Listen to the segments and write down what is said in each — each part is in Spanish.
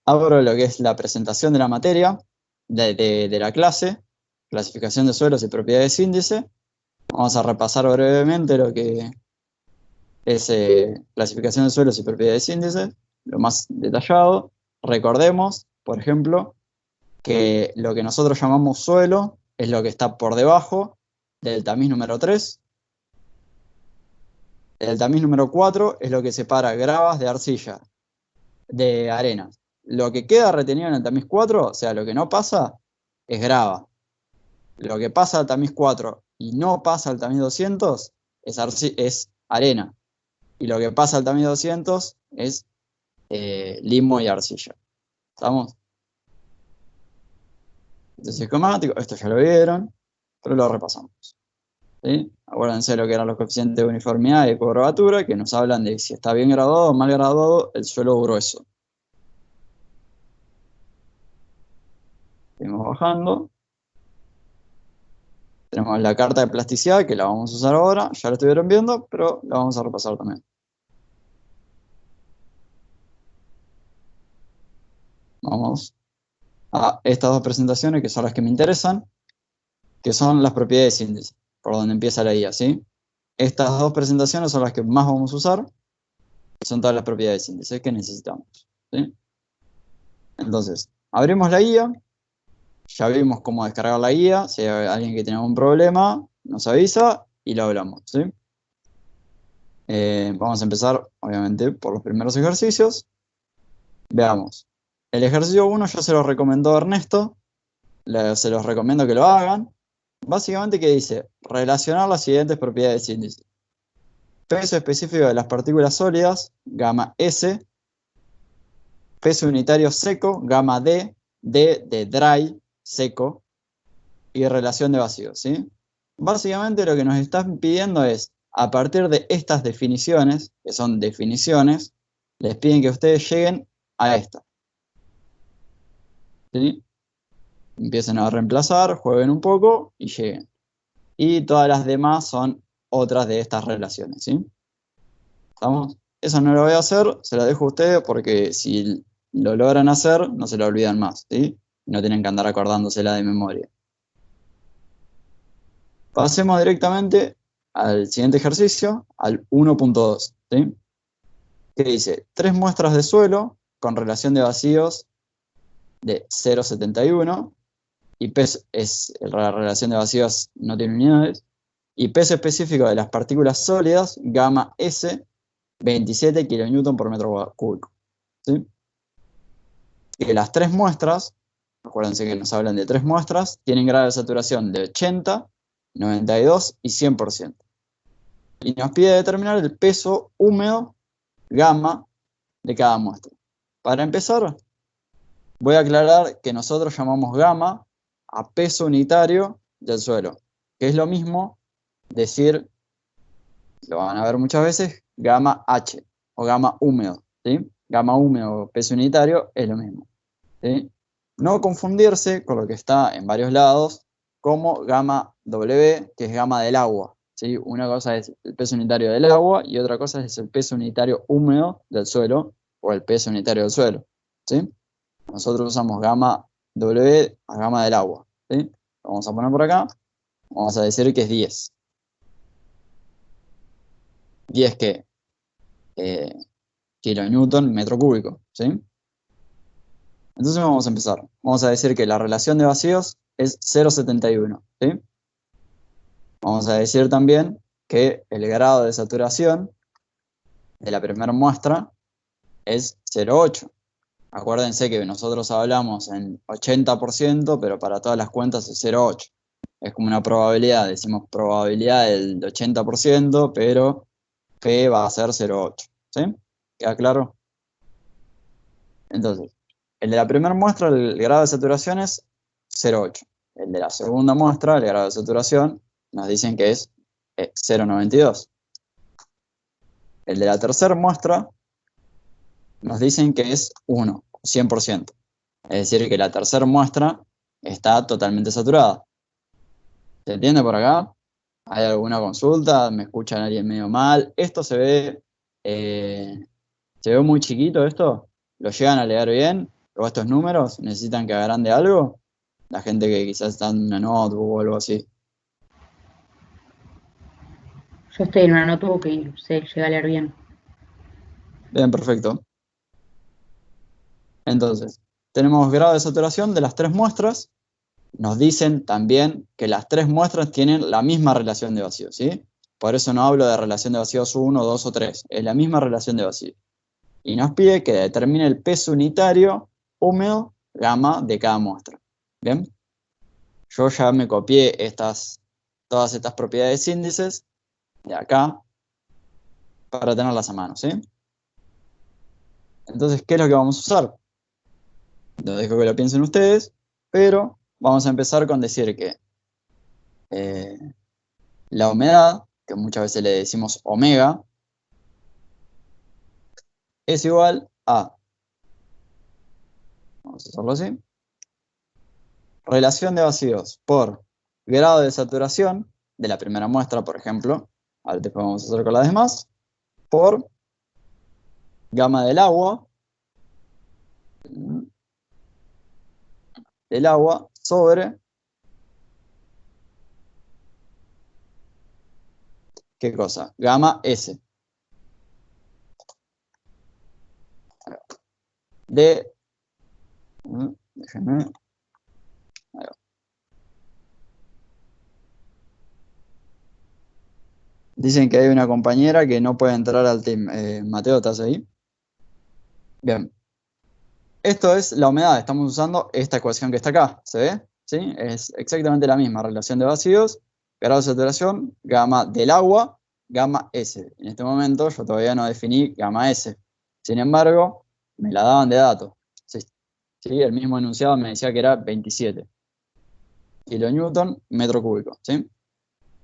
abro lo que es la presentación de la materia, de la clase, clasificación de suelos y propiedades índice. Vamos a repasar brevemente lo que es clasificación de suelos y propiedades índice, lo más detallado. Recordemos, por ejemplo, que lo que nosotros llamamos suelo es lo que está por debajo del tamiz número 3. El tamiz número 4 es lo que separa gravas de arcilla, de arena. Lo que queda retenido en el tamiz 4, o sea, lo que no pasa, es grava. Lo que pasa al tamiz 4 y no pasa al tamiz 200 es arena. Y lo que pasa al tamiz 200 es limo y arcilla. ¿Estamos? Entonces, esquemático, esto ya lo vieron, pero lo repasamos. ¿Sí? Acuérdense lo que eran los coeficientes de uniformidad y de curvatura, que nos hablan de si está bien graduado o mal graduado el suelo grueso. Seguimos bajando. Tenemos la carta de plasticidad, que la vamos a usar ahora, ya la estuvieron viendo, pero la vamos a repasar también. Vamos a estas dos presentaciones, que son las que me interesan, que son las propiedades índice, por donde empieza la guía, ¿sí? Estas dos presentaciones son las que más vamos a usar, y son todas las propiedades índice que necesitamos, ¿sí? Entonces, abrimos la guía, ya vimos cómo descargar la guía, si hay alguien que tiene algún problema, nos avisa y lo hablamos, ¿sí? Vamos a empezar, obviamente, por los primeros ejercicios. Veamos. El ejercicio 1 ya se lo recomendó Ernesto, se los recomiendo que lo hagan. Básicamente, ¿qué dice? Relacionar las siguientes propiedades índice. Peso específico de las partículas sólidas, gamma S. Peso unitario seco, gamma D. D de dry, seco. Y relación de vacío, ¿sí? Básicamente lo que nos están pidiendo es, a partir de estas definiciones, que son definiciones, les piden que ustedes lleguen a esta. ¿Sí? Empiecen a reemplazar, jueguen un poco y lleguen. Y todas las demás son otras de estas relaciones, ¿sí? ¿Estamos? Eso no lo voy a hacer, se lo dejo a ustedes porque si lo logran hacer, no se lo olvidan más, ¿sí? No tienen que andar acordándosela de memoria. Pasemos directamente al siguiente ejercicio, al 1.2, ¿sí? Que dice, 3 muestras de suelo con relación de vacíos de 0,71 y peso, la relación de vacíos no tiene unidades, y peso específico de las partículas sólidas, gamma S, 27 kN por metro cúbico, ¿sí? Y las 3 muestras, acuérdense que nos hablan de 3 muestras, tienen grado de saturación de 80, 92 y 100%. Y nos pide determinar el peso húmedo gamma de cada muestra. Para empezar, voy a aclarar que nosotros llamamos gamma a peso unitario del suelo, que es lo mismo decir, lo van a ver muchas veces, gamma H o gamma húmedo, ¿sí? Gamma húmedo o peso unitario es lo mismo, ¿sí? No confundirse con lo que está en varios lados como gamma W, que es gamma del agua, ¿sí? Una cosa es el peso unitario del agua y otra cosa es el peso unitario húmedo del suelo o el peso unitario del suelo, ¿sí? Nosotros usamos gamma W a gamma del agua, ¿sí? Lo vamos a poner por acá, vamos a decir que es 10. 10 ¿qué? Kilonewton metro cúbico, ¿sí? Entonces vamos a empezar. Vamos a decir que la relación de vacíos es 0,71, ¿sí? Vamos a decir también que el grado de saturación de la primera muestra es 0,8. Acuérdense que nosotros hablamos en 80%, pero para todas las cuentas es 0,8. Es como una probabilidad, decimos probabilidad del 80%, pero P va a ser 0,8. ¿Sí? ¿Queda claro? Entonces, el de la primera muestra, el grado de saturación es 0,8. El de la segunda muestra, el grado de saturación, nos dicen que es 0,92. El de la tercera muestra, nos dicen que es 1, 100%. Es decir, que la tercera muestra está totalmente saturada. ¿Se entiende por acá? ¿Hay alguna consulta? ¿Me escuchan alguien medio mal? Esto se ve muy chiquito, esto. ¿Lo llegan a leer bien? Luego estos números necesitan que agrande algo. La gente que quizás está en una notebook o algo así. Yo estoy en una notebook y se llega a leer bien. Bien, perfecto. Entonces, tenemos grado de saturación de las tres muestras. Nos dicen también que las tres muestras tienen la misma relación de vacío, ¿sí? Por eso no hablo de relación de vacíos 1, 2 o 3. Es la misma relación de vacío. Y nos pide que determine el peso unitario húmedo gamma de cada muestra. ¿Bien? Yo ya me copié todas estas propiedades índices de acá para tenerlas a mano, ¿sí? Entonces, ¿qué es lo que vamos a usar? Lo dejo que lo piensen ustedes, pero vamos a empezar con decir que eh, la humedad, que muchas veces le decimos omega, es igual a, vamos a hacerlo así, relación de vacíos por grado de saturación de la primera muestra, por ejemplo, ahora después vamos a hacer con las demás, por gamma del agua sobre, ¿qué cosa? Gamma S. De, déjenme, dicen que hay una compañera que no puede entrar al team. Mateo, ¿estás ahí? Bien. Esto es la humedad. Estamos usando esta ecuación que está acá. ¿Se ve? ¿Sí? Es exactamente la misma. Relación de vacíos, grado de saturación, gamma del agua, gamma S. En este momento yo todavía no definí gamma S. Sin embargo, me la daban de datos. Sí, sí, el mismo enunciado me decía que era 27 kilonewton metro cúbico. ¿Sí?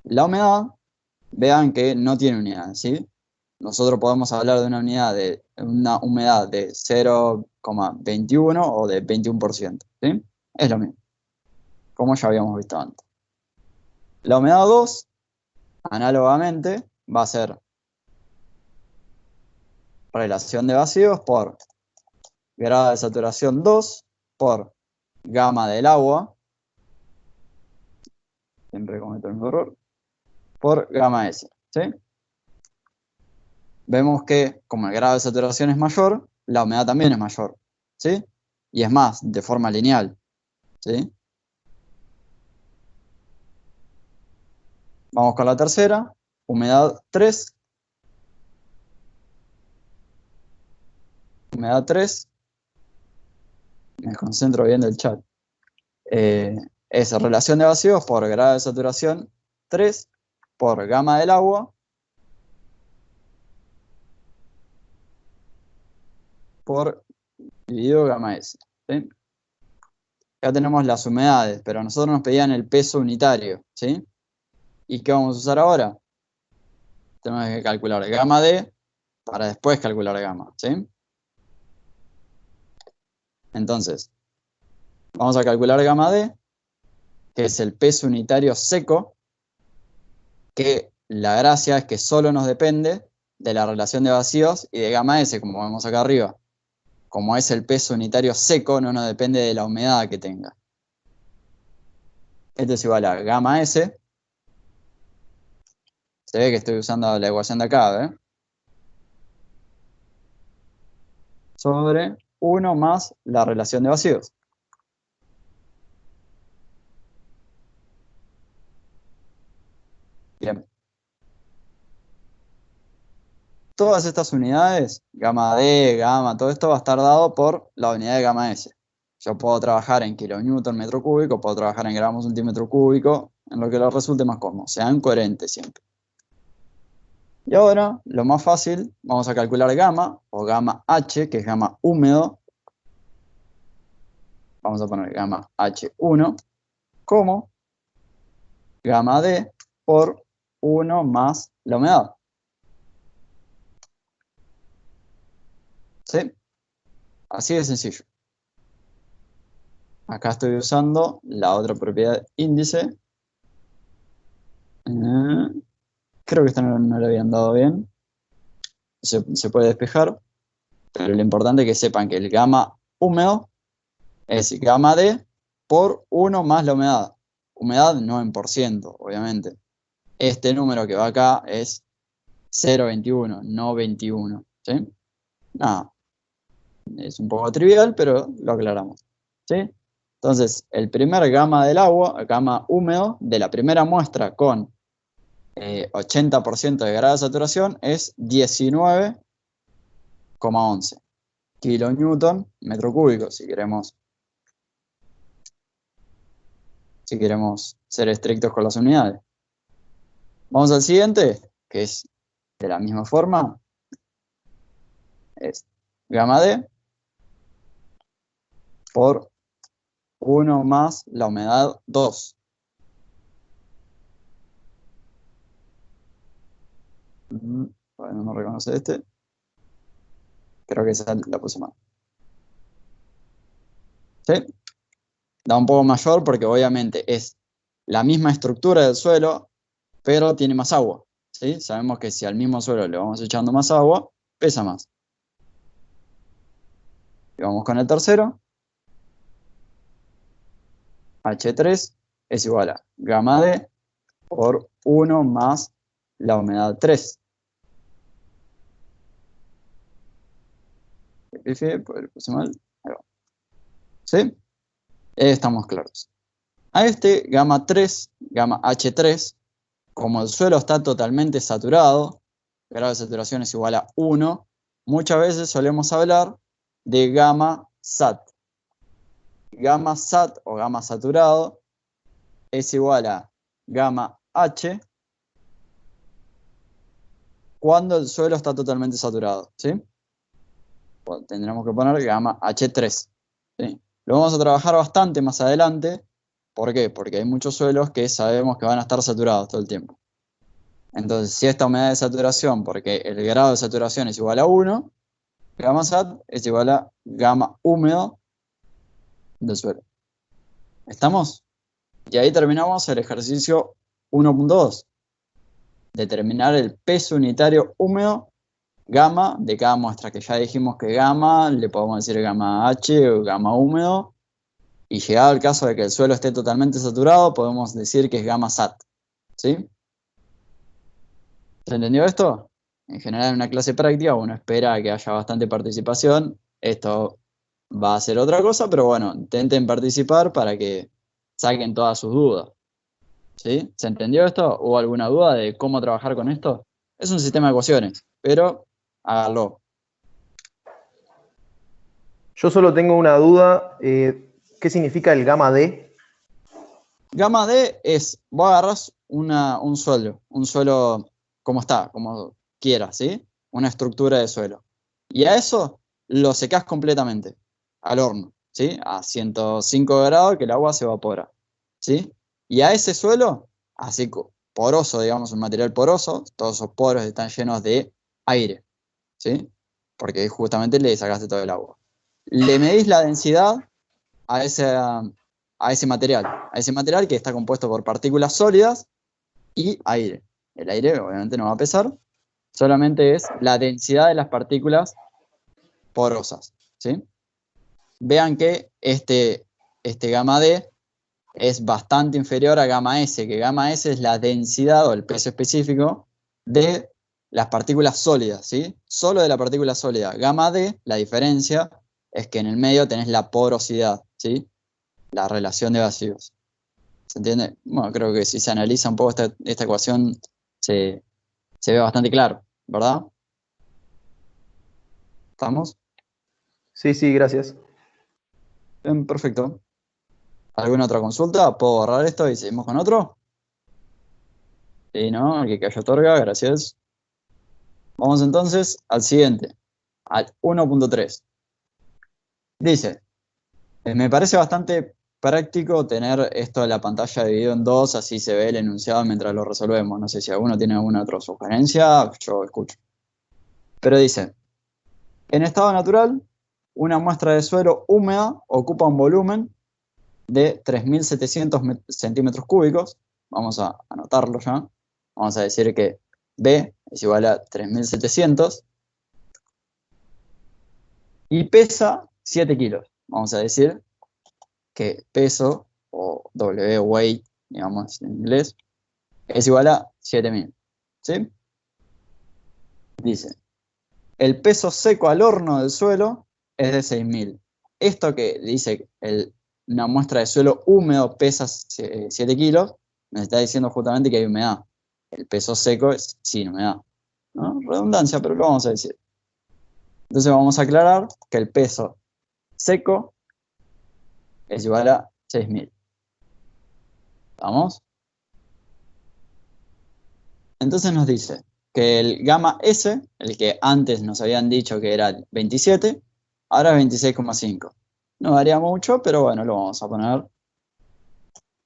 La humedad, vean que no tiene unidad, ¿sí? Nosotros podemos hablar de una humedad de 0,21 o de 21%, ¿sí? Es lo mismo, como ya habíamos visto antes. La humedad 2, análogamente, va a ser relación de vacíos por grado de saturación 2 por gamma del agua, siempre cometo el mismo error, por gamma S, ¿sí? Vemos que como el grado de saturación es mayor, la humedad también es mayor, ¿sí? Y es más, de forma lineal, ¿sí? Vamos con la tercera, humedad 3. Humedad 3, me concentro viendo el chat. Es relación de vacíos por grado de saturación 3 por gamma del agua por dividido gamma S. ¿Sí? Ya tenemos las humedades, pero a nosotros nos pedían el peso unitario, ¿sí? ¿Y qué vamos a usar ahora? Tenemos que calcular gamma D para después calcular gamma, ¿sí? Entonces, vamos a calcular gamma D, que es el peso unitario seco, que la gracia es que solo nos depende de la relación de vacíos y de gamma S, como vemos acá arriba. Como es el peso unitario seco, no nos depende de la humedad que tenga. Esto es igual a gamma S. Se ve que estoy usando la ecuación de acá, ¿eh? Sobre 1 más la relación de vacíos. Bien. Todas estas unidades, gamma D, gamma, todo esto va a estar dado por la unidad de gamma S. Yo puedo trabajar en kilonewton metro cúbico, puedo trabajar en gramos centímetro cúbico, en lo que les resulte más cómodo. Sean coherentes siempre. Y ahora, lo más fácil, vamos a calcular gamma, o gamma H, que es gamma húmedo. Vamos a poner gamma H1 como gamma D por 1 más la humedad. ¿Sí? Así de sencillo. Acá estoy usando la otra propiedad índice. Creo que esta no la habían dado bien. Se puede despejar. Pero lo importante es que sepan que el gamma húmedo es gamma D por 1 más la humedad. Humedad no en por ciento, obviamente. Este número que va acá es 0,21, no 21. ¿Sí? Nada. Es un poco trivial, pero lo aclaramos. ¿Sí? Entonces, el primer gamma del agua, gamma húmedo, de la primera muestra con 80% de grado de saturación es 19,11 kilonewton metro cúbico, si queremos ser estrictos con las unidades. Vamos al siguiente, que es de la misma forma, es gamma D por 1 más la humedad 2. Bueno, no reconoce este. Creo que esa la puse mal. ¿Sí? Da un poco mayor porque obviamente es la misma estructura del suelo, pero tiene más agua. ¿Sí? Sabemos que si al mismo suelo le vamos echando más agua, pesa más. Y vamos con el tercero. H3 es igual a gamma D por 1 más la humedad 3. Puse mal. Ahí va. ¿Sí? Estamos claros. A este gamma 3, gamma H3, como el suelo está totalmente saturado, grado de saturación es igual a 1, muchas veces solemos hablar de gamma SAT. Gamma SAT o gamma saturado es igual a gamma H cuando el suelo está totalmente saturado, ¿sí? Bueno, tendremos que poner gamma H3, ¿sí? Lo vamos a trabajar bastante más adelante. ¿Por qué? Porque hay muchos suelos que sabemos que van a estar saturados todo el tiempo. Entonces, si esta humedad de saturación, porque el grado de saturación es igual a 1, gamma SAT es igual a gamma húmedo del suelo. ¿Estamos? Y ahí terminamos el ejercicio 1.2. Determinar el peso unitario húmedo gamma de cada muestra, que ya dijimos que gamma, le podemos decir gamma H o gamma húmedo, y llegado el caso de que el suelo esté totalmente saturado, podemos decir que es gamma SAT. ¿Sí? ¿Se entendió esto? En general en una clase práctica uno espera que haya bastante participación. Esto va a ser otra cosa, pero bueno, intenten participar para que saquen todas sus dudas. ¿Sí? ¿Se entendió esto? ¿Hubo alguna duda de cómo trabajar con esto? Es un sistema de ecuaciones, pero háganlo. Yo solo tengo una duda. ¿Qué significa el gamma D? Gamma D es, vos agarrás un suelo como está, como quieras, ¿sí? Una estructura de suelo. Y a eso lo secás completamente al horno, ¿sí? A 105 grados que el agua se evapora, ¿sí? Y a ese suelo, así poroso, digamos, un material poroso, todos esos poros están llenos de aire, ¿sí? Porque justamente le sacaste todo el agua. Le medís la densidad a ese material que está compuesto por partículas sólidas y aire. El aire obviamente no va a pesar, solamente es la densidad de las partículas porosas, ¿sí? Vean que este gamma D es bastante inferior a gamma S, que gamma S es la densidad o el peso específico de las partículas sólidas, ¿sí? Solo de la partícula sólida. Gamma D, la diferencia es que en el medio tenés la porosidad, ¿sí? La relación de vacíos. ¿Se entiende? Bueno, creo que si se analiza un poco esta ecuación se ve bastante claro, ¿verdad? ¿Estamos? Sí, sí, gracias. Bien, perfecto. ¿Alguna otra consulta? ¿Puedo borrar esto y seguimos con otro? Sí, ¿no? El que cayó otorga, gracias. Vamos entonces al siguiente, al 1.3. Dice, me parece bastante práctico tener esto de la pantalla dividido en dos, así se ve el enunciado mientras lo resolvemos. No sé si alguno tiene alguna otra sugerencia, yo escucho. Pero dice, en estado natural, una muestra de suelo húmeda ocupa un volumen de 3.700 centímetros cúbicos. Vamos a anotarlo ya. Vamos a decir que B es igual a 3.700 y pesa 7 kilos. Vamos a decir que peso, o W weight, digamos en inglés, es igual a 7000. ¿Sí? Dice, el peso seco al horno del suelo es de 6000. Esto que dice una muestra de suelo húmedo pesa 7 kilos, me está diciendo justamente que hay humedad. El peso seco es sin humedad, ¿no? Redundancia, pero lo vamos a decir. Entonces vamos a aclarar que el peso seco es igual a 6000. ¿Vamos? Entonces nos dice que el gamma S, el que antes nos habían dicho que era 27, ahora es 26,5. No varía mucho, pero bueno, lo vamos a poner.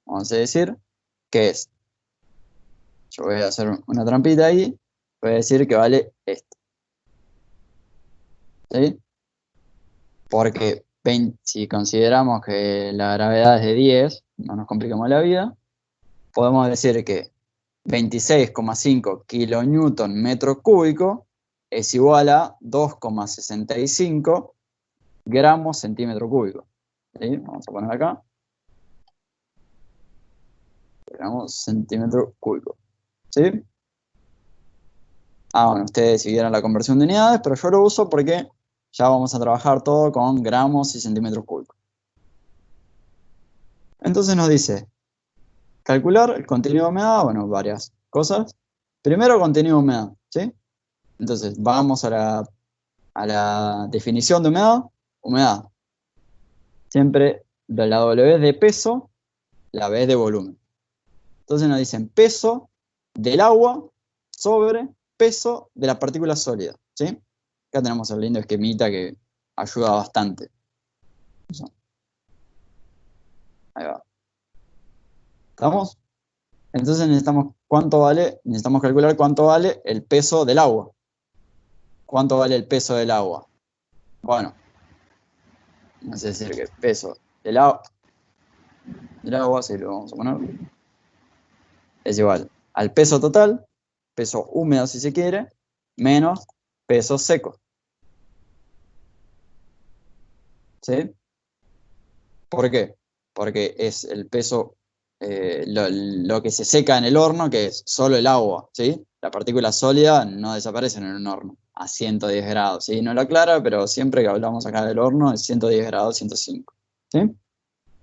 Vamos a decir que es. Yo voy a hacer una trampita ahí. Voy a decir que vale esto. ¿Sí? Porque si consideramos que la gravedad es de 10, no nos compliquemos la vida, podemos decir que 26,5 kilonewton metro cúbico es igual a 2,65 gramos centímetro cúbico. ¿Sí? Vamos a poner acá. Gramos centímetro cúbico. ¿Sí? Bueno, ustedes siguieron la conversión de unidades, pero yo lo uso porque ya vamos a trabajar todo con gramos y centímetros cúbicos. Entonces nos dice, calcular el contenido de humedad, bueno, varias cosas. Primero, contenido de humedad, ¿sí? Entonces, vamos a la definición de humedad. Humedad. Siempre la W es de peso, la B es de volumen. Entonces nos dicen peso del agua sobre peso de la partícula sólida, ¿sí? Acá tenemos el lindo esquemita que ayuda bastante. Ahí va. ¿Estamos? Entonces necesitamos calcular cuánto vale el peso del agua. ¿Cuánto vale el peso del agua? Bueno, vamos a decir que el peso del agua, así lo vamos a poner, es igual al peso total, peso húmedo si se quiere, menos peso seco. ¿Sí? ¿Por qué? Porque es el peso, lo que se seca en el horno, que es solo el agua, ¿sí? La partícula sólida no desaparece en un horno a 110 grados, ¿sí? No lo aclara, pero siempre que hablamos acá del horno es 110 grados, 105, ¿sí?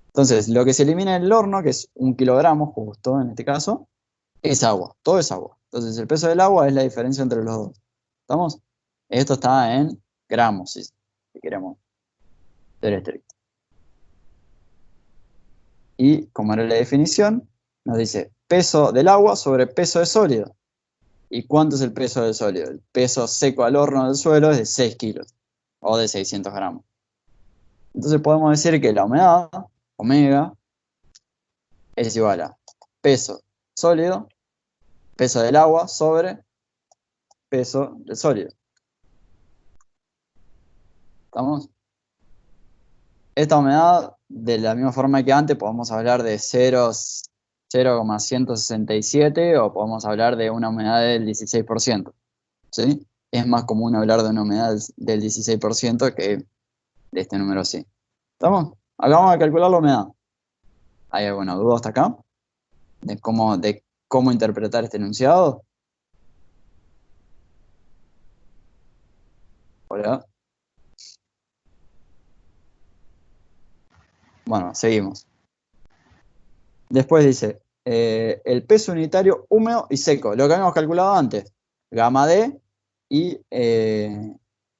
Entonces, lo que se elimina en el horno, que es 1 kilogramo justo en este caso, es agua, todo es agua. Entonces, el peso del agua es la diferencia entre los dos. ¿Estamos? Esto está en gramos, si queremos ser estrictos. Y como era la definición, nos dice peso del agua sobre peso de sólido. ¿Y cuánto es el peso del sólido? El peso seco al horno del suelo es de 6 kilos o de 600 gramos. Entonces podemos decir que la humedad, omega, es igual a peso sólido, peso del agua sobre peso del sólido. ¿Estamos? Esta humedad, de la misma forma que antes, podemos hablar de 0,167 o podemos hablar de una humedad del 16%. ¿Sí? Es más común hablar de una humedad del 16% que de este número así. ¿Estamos? Acá vamos a calcular la humedad. ¿Hay alguna duda hasta acá? ¿De cómo interpretar este enunciado? Hola. Bueno, seguimos. Después dice, el peso unitario húmedo y seco, lo que habíamos calculado antes, gamma D y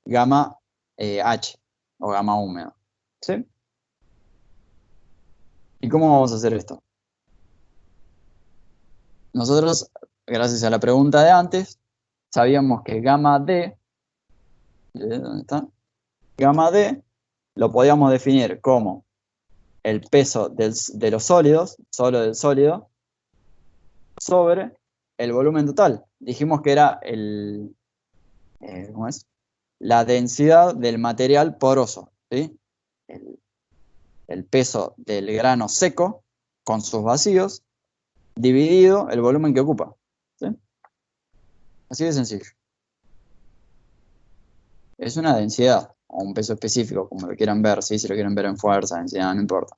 gamma H, o gamma húmedo. ¿Sí? ¿Y cómo vamos a hacer esto? Nosotros, gracias a la pregunta de antes, sabíamos que gamma D, ¿dónde está? Gamma D lo podíamos definir como el peso de los sólidos, solo del sólido, sobre el volumen total. Dijimos que era ¿cómo es? La densidad del material poroso, ¿sí? El peso del grano seco con sus vacíos dividido el volumen que ocupa, ¿sí? Así de sencillo. Es una densidad o un peso específico, como lo quieran ver, ¿sí? Si lo quieren ver en fuerza, densidad, no importa.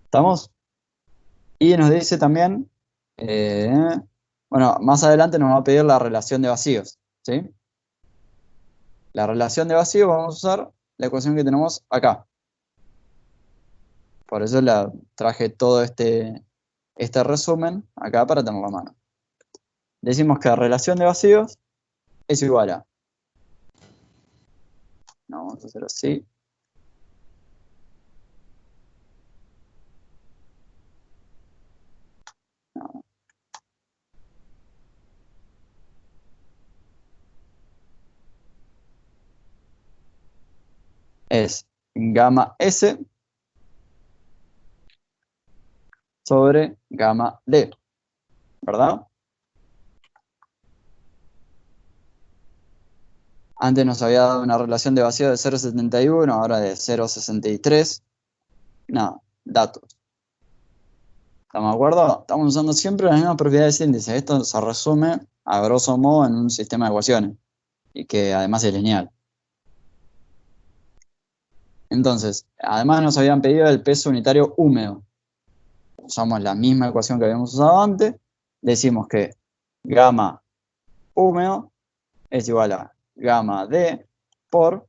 ¿Estamos? Y nos dice también, bueno, más adelante nos va a pedir la relación de vacíos, ¿sí? La relación de vacíos vamos a usar la ecuación que tenemos acá. Por eso traje todo este resumen acá para tenerlo a mano. Decimos que la relación de vacíos es igual a... No, vamos a hacer así. No. Es gamma S sobre gamma D, ¿verdad? Antes nos había dado una relación de vacío de 0,71, ahora de 0,63. Nada, datos. ¿Estamos de acuerdo? Estamos usando siempre las mismas propiedades de índice. Esto se resume a grosso modo en un sistema de ecuaciones y que además es lineal. Entonces, además nos habían pedido el peso unitario húmedo. Usamos la misma ecuación que habíamos usado antes. Decimos que gamma húmedo es igual a gamma D por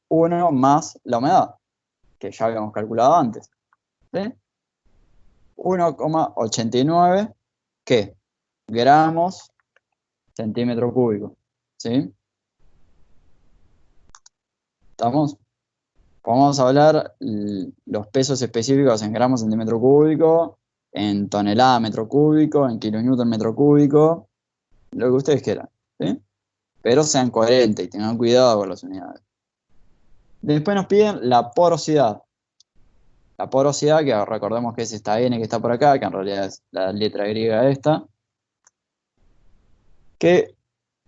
1 más la humedad, que ya habíamos calculado antes. ¿Sí? 1,89 ¿qué? Gramos centímetro cúbico. ¿Sí? ¿Estamos? Vamos a hablar los pesos específicos en gramos centímetro cúbico, en tonelada metro cúbico, en kilonewton metro cúbico, lo que ustedes quieran, ¿sí? Pero sean coherentes y tengan cuidado con las unidades. Después nos piden la porosidad. La porosidad, que recordemos que es esta N que está por acá, que en realidad es la letra griega esta, que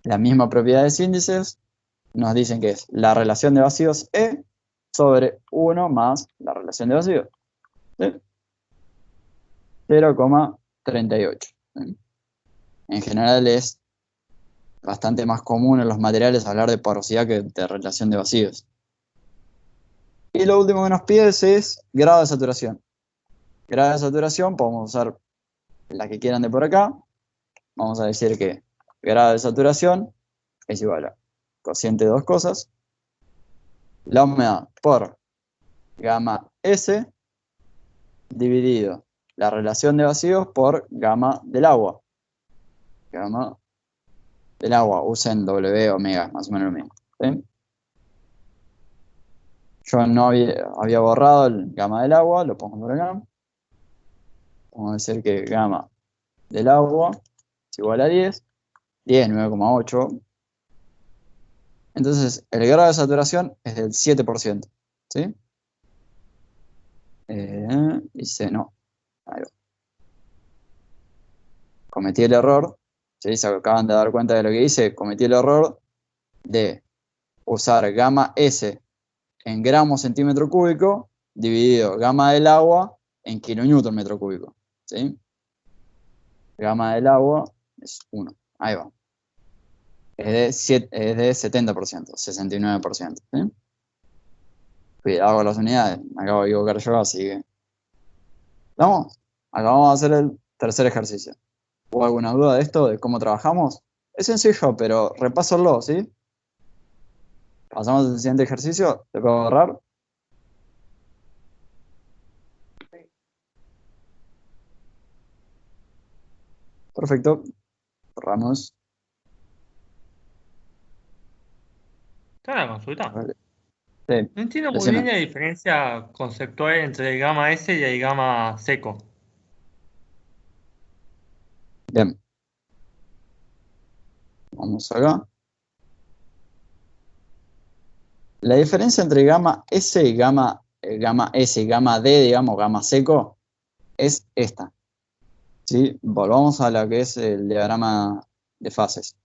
las mismas propiedades índices nos dicen que es la relación de vacíos E sobre 1 más la relación de vacíos. ¿Sí? 0,38. ¿Sí? En general es bastante más común en los materiales hablar de porosidad que de relación de vacíos. Y lo último que nos pide es grado de saturación. Grado de saturación, podemos usar la que quieran de por acá. Vamos a decir que grado de saturación es igual a cociente de dos cosas. La humedad por gamma S dividido la relación de vacíos por gamma del agua. Gamma del agua, usen W omega, más o menos lo mismo. ¿Sí? Yo no había borrado el gamma del agua, lo pongo por acá. Vamos a decir que gamma del agua es igual a 10. 10, 9,8. Entonces, el grado de saturación es del 7%. ¿Sí? Dice no. Ahí va. Cometí el error. ¿Sí? Se acaban de dar cuenta de lo que hice. Cometí el error de usar gamma S en gramos centímetro cúbico dividido gamma del agua en kilonewton metro cúbico. ¿Sí? Gamma del agua es 1. Ahí va. Es de 70%, 69%. ¿Sí? Cuidado con las unidades. Me acabo de equivocar yo, así que... ¿Vamos? Acá vamos a hacer el tercer ejercicio. ¿Hubo alguna duda de esto, de cómo trabajamos? Es sencillo, pero repásenlo, ¿sí? Pasamos al siguiente ejercicio. ¿Te puedo agarrar? Perfecto. Cerramos. Tengo una consulta. Vale. Sí, No entiendo muy decime. bien la diferencia conceptual entre el gamma S y el gamma seco. Bien. Vamos acá. La diferencia entre gamma S y gamma S y gamma D, digamos, gamma seco, es esta. ¿Sí? Volvamos a lo que es el diagrama de fases.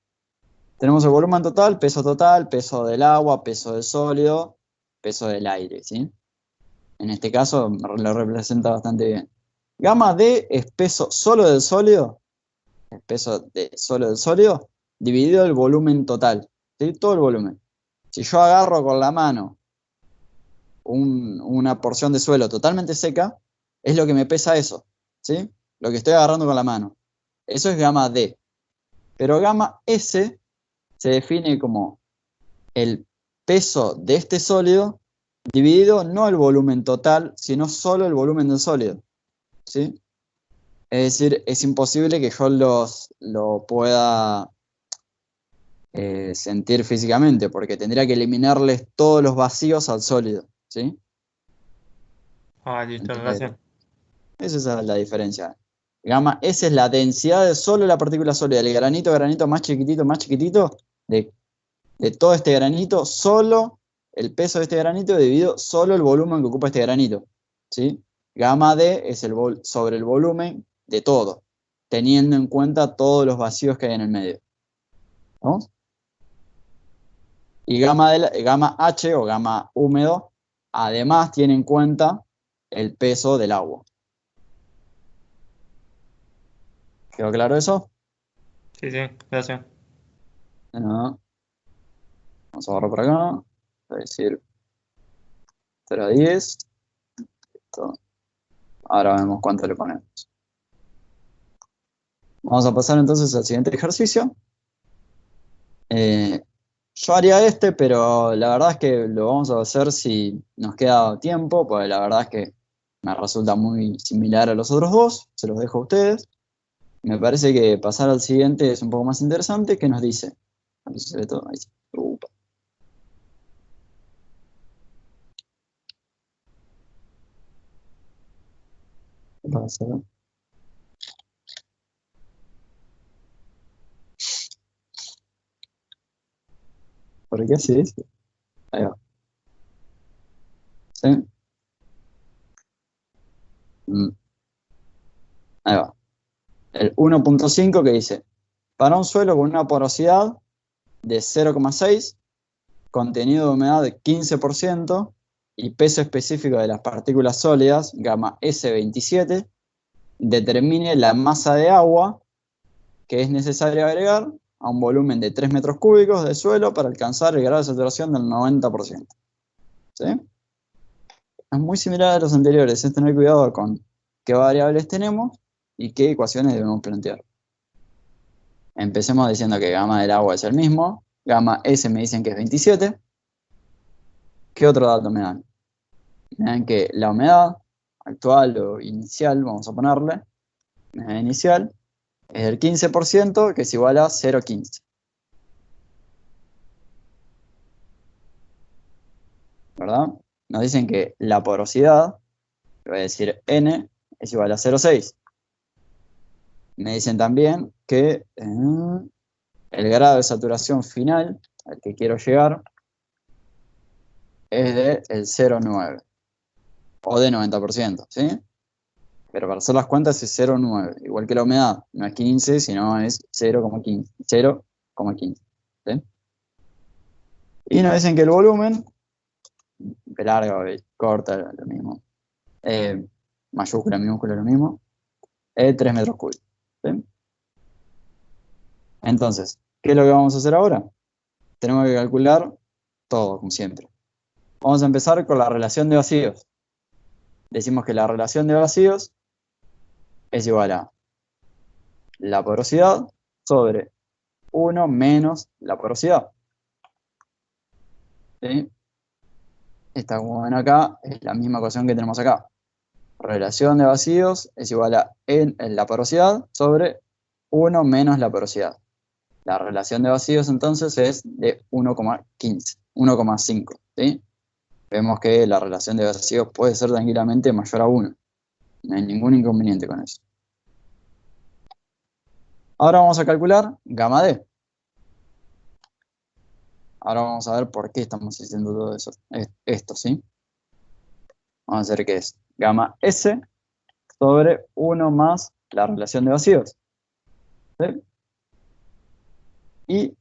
Tenemos el volumen total, peso del agua, peso del sólido, peso del aire, ¿sí? En este caso lo representa bastante bien. Gamma D es peso solo del sólido, el peso solo del sólido, dividido el volumen total, ¿sí? Todo el volumen. Si yo agarro con la mano una porción de suelo totalmente seca, es lo que me pesa eso, ¿sí? Lo que estoy agarrando con la mano. Eso es gamma D. Pero gamma S se define como el peso de este sólido dividido no el volumen total, sino solo el volumen del sólido, ¿sí? Es decir, es imposible que yo lo pueda sentir físicamente, porque tendría que eliminarles todos los vacíos al sólido, ¿sí? Ah, listo, Entonces, gracias. esa es la diferencia. Gamma S es la densidad de solo la partícula sólida, el granito más chiquitito, de todo este granito, solo el peso de este granito dividido solo el volumen que ocupa este granito, ¿sí? Gamma D es sobre el volumen de todo, teniendo en cuenta todos los vacíos que hay en el medio, ¿no? Y gamma H o gamma húmedo, además tiene en cuenta el peso del agua. ¿Quedó claro eso? Sí, gracias. No. Vamos a borrar por acá. Voy a decir 0 a 10. Listo. Ahora vemos cuánto le ponemos. Vamos a pasar entonces al siguiente ejercicio. Yo haría este, pero la verdad es que lo vamos a hacer si nos queda tiempo, porque la verdad es que me resulta muy similar a los otros dos. Se los dejo a ustedes. Me parece que pasar al siguiente es un poco más interesante. ¿Qué nos dice? A ver si se ve todo. Ahí sí. Upa. ¿Qué pasa? ¿Por qué así es? Ahí va. ¿Sí? Mm, Ahí va. El 1.5 que dice, para un suelo con una porosidad de 0,6, contenido de humedad de 15% y peso específico de las partículas sólidas, gamma S27, determine la masa de agua que es necesario agregar a un volumen de 3 metros cúbicos de suelo para alcanzar el grado de saturación del 90%. ¿Sí? Es muy similar a los anteriores, es tener cuidado con qué variables tenemos y qué ecuaciones debemos plantear. Empecemos diciendo que gamma del agua es el mismo, gamma S me dicen que es 27. ¿Qué otro dato me dan? Me dan que la humedad actual o inicial, vamos a ponerle, humedad inicial, es del 15%, que es igual a 0,15. ¿Verdad? Nos dicen que la porosidad, que voy a decir N, es igual a 0,6. Me dicen también que el grado de saturación final al que quiero llegar es de el 0,9 o de 90%, ¿sí? Pero para hacer las cuentas es 0,9, igual que la humedad, no es 15, sino es 0,15, 0,15, ¿sí? Y nos dicen que el volumen, B larga o B corta, lo mismo, mayúscula, minúscula, lo mismo, es 3 metros cúbicos, ¿sí? Entonces, ¿qué es lo que vamos a hacer ahora? Tenemos que calcular todo, como siempre. Vamos a empezar con la relación de vacíos. Decimos que la relación de vacíos es igual a la porosidad sobre 1 menos la porosidad, ¿sí? Esta como ven acá es la misma ecuación que tenemos acá. Relación de vacíos es igual a la porosidad sobre 1 menos la porosidad. La relación de vacíos entonces es de 1,15, 1,5, ¿sí? Vemos que la relación de vacíos puede ser tranquilamente mayor a 1. No hay ningún inconveniente con eso. Ahora vamos a calcular gamma D. Ahora vamos a ver por qué estamos haciendo todo eso, esto, ¿sí? Vamos a hacer que es gamma S sobre 1 más la relación de vacíos, ¿sí? ¿Y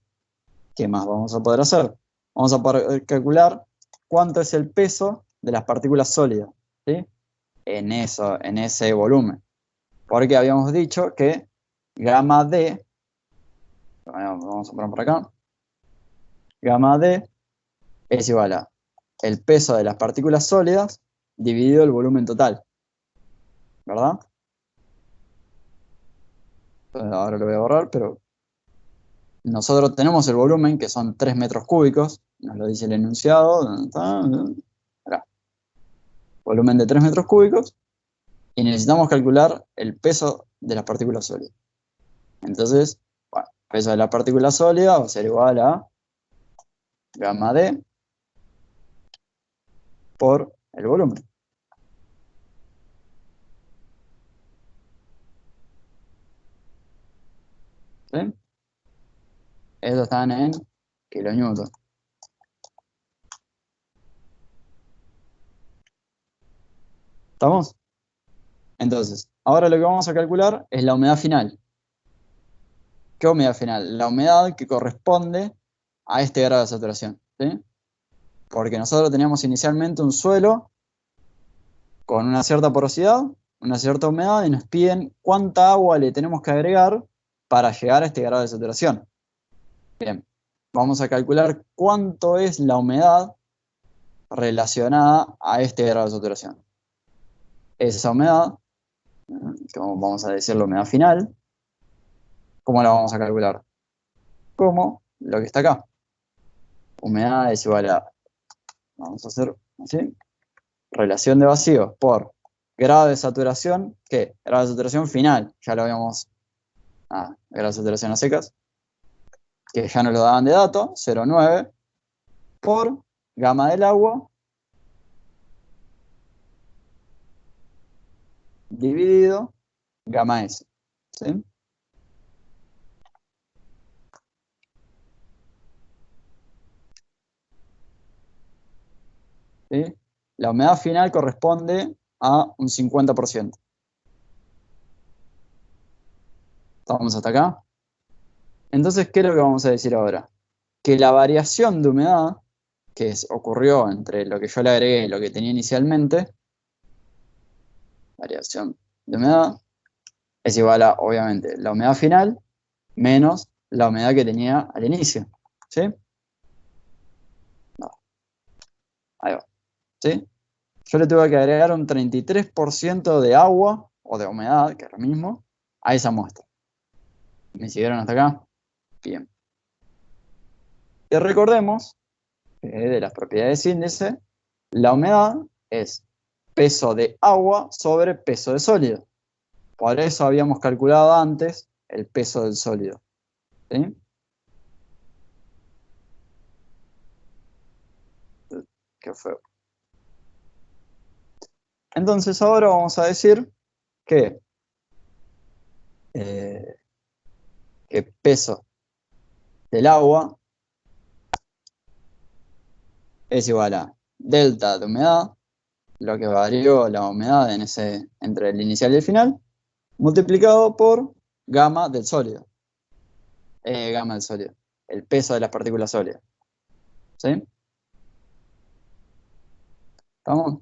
qué más vamos a poder hacer? Vamos a poder calcular cuánto es el peso de las partículas sólidas, ¿sí? En ese volumen. Porque habíamos dicho que gamma D, vamos a poner por acá, gamma D es igual a el peso de las partículas sólidas dividido el volumen total, ¿verdad? Ahora lo voy a borrar, pero nosotros tenemos el volumen, que son 3 metros cúbicos, nos lo dice el enunciado, ¿dónde está? Acá. Volumen de 3 metros cúbicos, y necesitamos calcular el peso de las partículas sólidas. Entonces, bueno, el peso de la partícula sólida va a ser igual a gamma D por el volumen. ¿Sí? Estos están en kilonewton. ¿Estamos? Entonces, ahora lo que vamos a calcular es la humedad final. ¿Qué humedad final? La humedad que corresponde a este grado de saturación, ¿sí? Porque nosotros teníamos inicialmente un suelo con una cierta porosidad, una cierta humedad, y nos piden cuánta agua le tenemos que agregar para llegar a este grado de saturación. Bien, vamos a calcular cuánto es la humedad relacionada a este grado de saturación. Esa humedad, como vamos a decir la humedad final, ¿cómo la vamos a calcular? Como lo que está acá. Humedad es igual a, vamos a hacer así, relación de vacío por grado de saturación, ¿qué? Grado de saturación final, ya lo habíamos, grado de saturación a secas, que ya nos lo daban de dato, 0,9, por gamma del agua, dividido gamma S, ¿sí? ¿Sí? La humedad final corresponde a un 50%. ¿Estamos hasta acá? Entonces, ¿qué es lo que vamos a decir ahora? Que la variación de humedad, que ocurrió entre lo que yo le agregué y lo que tenía inicialmente, variación de humedad, es igual a, obviamente, la humedad final menos la humedad que tenía al inicio. ¿Sí? No. Ahí va. ¿Sí? Yo le tuve que agregar un 33% de agua, o de humedad, que es lo mismo, a esa muestra. ¿Me siguieron hasta acá? Bien. Y recordemos que de las propiedades índice, la humedad es peso de agua sobre peso de sólido. Por eso habíamos calculado antes el peso del sólido. ¿Sí? Qué feo. Entonces ahora vamos a decir que peso del agua es igual a delta de humedad, lo que varió la humedad entre el inicial y el final, multiplicado por gamma del sólido. Gamma del sólido, el peso de las partículas sólidas. ¿Sí? ¿Estamos?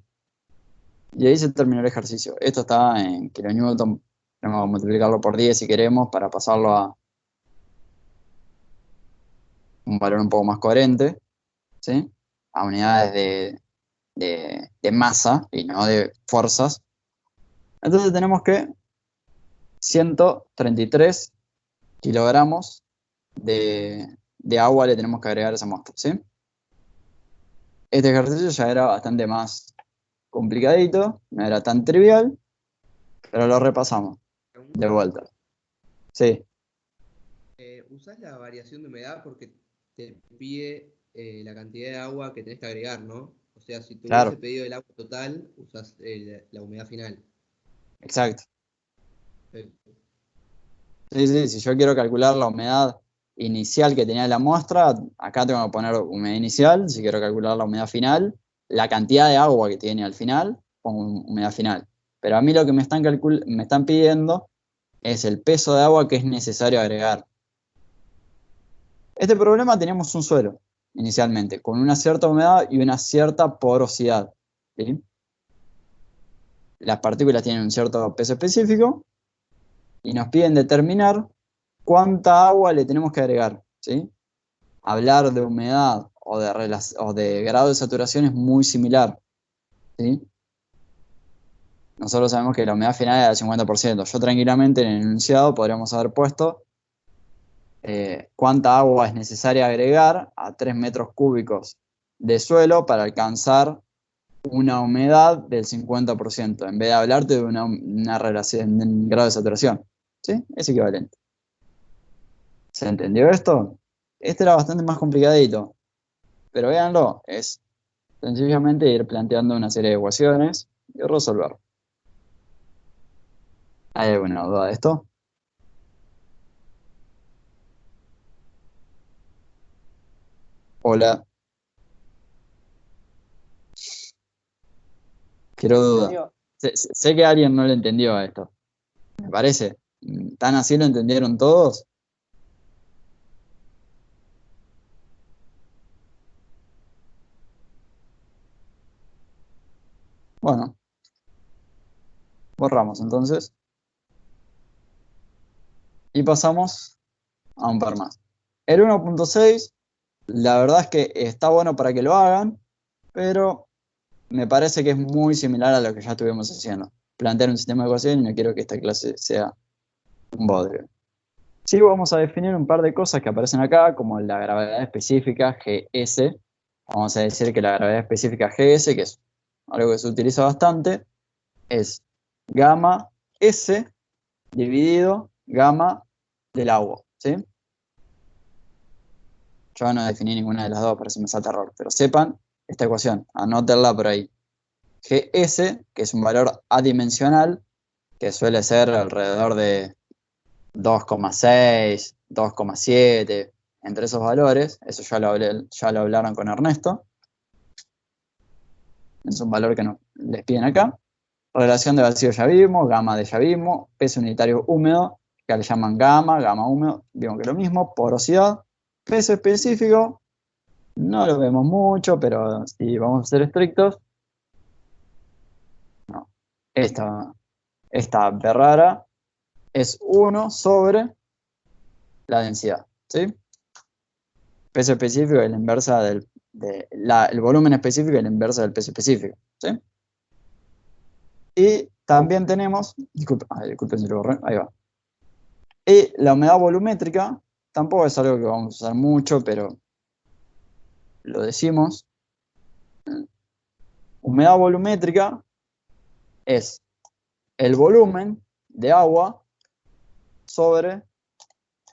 Y ahí se terminó el ejercicio. Esto está en kilonewton, tenemos que multiplicarlo por 10 si queremos para pasarlo a un valor un poco más coherente, ¿sí? A unidades de masa y no de fuerzas. Entonces tenemos que 133 kilogramos de agua le tenemos que agregar a esa muestra, ¿sí? Este ejercicio ya era bastante más complicadito, no era tan trivial, pero lo repasamos de vuelta. Sí, Usás la variación de humedad porque te pide la cantidad de agua que tenés que agregar, ¿no? O sea, si te claro, hubiese pedido el agua total, usás la humedad final. exacto. Perfecto. Sí, si yo quiero calcular la humedad inicial que tenía la muestra, acá tengo que poner humedad inicial. Si quiero calcular la humedad final, la cantidad de agua que tiene al final, pongo humedad final. Pero a mí lo que me están pidiendo es el peso de agua que es necesario agregar. Este problema teníamos un suelo, inicialmente, con una cierta humedad y una cierta porosidad, ¿sí? Las partículas tienen un cierto peso específico y nos piden determinar cuánta agua le tenemos que agregar, ¿sí? Hablar de humedad o de grado de saturación es muy similar, ¿sí? Nosotros sabemos que la humedad final es del 50%. Yo tranquilamente en el enunciado podríamos haber puesto cuánta agua es necesaria agregar a 3 metros cúbicos de suelo para alcanzar una humedad del 50%, en vez de hablarte de una relación en grado de saturación. ¿Sí? Es equivalente. ¿Se entendió esto? Este era bastante más complicadito, pero véanlo, es sencillamente ir planteando una serie de ecuaciones y resolver. ¿Hay alguna duda de esto? Hola. Quiero duda. Sé que alguien no le entendió a esto. Me parece. ¿Tan así lo entendieron todos? Bueno, borramos entonces. Y pasamos a un par más. El 1.6, la verdad es que está bueno para que lo hagan, pero me parece que es muy similar a lo que ya estuvimos haciendo. Plantear un sistema de ecuación y no quiero que esta clase sea un bodrio. Sí, vamos a definir un par de cosas que aparecen acá, como la gravedad específica GS. Vamos a decir que la gravedad específica GS, que es algo que se utiliza bastante, es gamma S dividido gamma del agua, ¿sí? Yo no definí ninguna de las dos, por eso me salta error. Pero sepan esta ecuación, anótenla por ahí. GS, que es un valor adimensional, que suele ser alrededor de 2,6, 2,7, entre esos valores. Eso ya lo hablaron con Ernesto. Es un valor que les piden acá. Relación de vacío ya vimos, gamma de ya vimos, peso unitario húmedo, que le llaman gamma húmedo, vimos que es lo mismo, porosidad, peso específico, no lo vemos mucho, pero si vamos a ser estrictos, no. Esta berrara es 1 sobre la densidad, ¿sí? Peso específico es la inversa el volumen específico es la inversa del peso específico, ¿sí? Y también tenemos, disculpen si lo borré, ahí va. Y la humedad volumétrica tampoco es algo que vamos a usar mucho, pero lo decimos. Humedad volumétrica es el volumen de agua sobre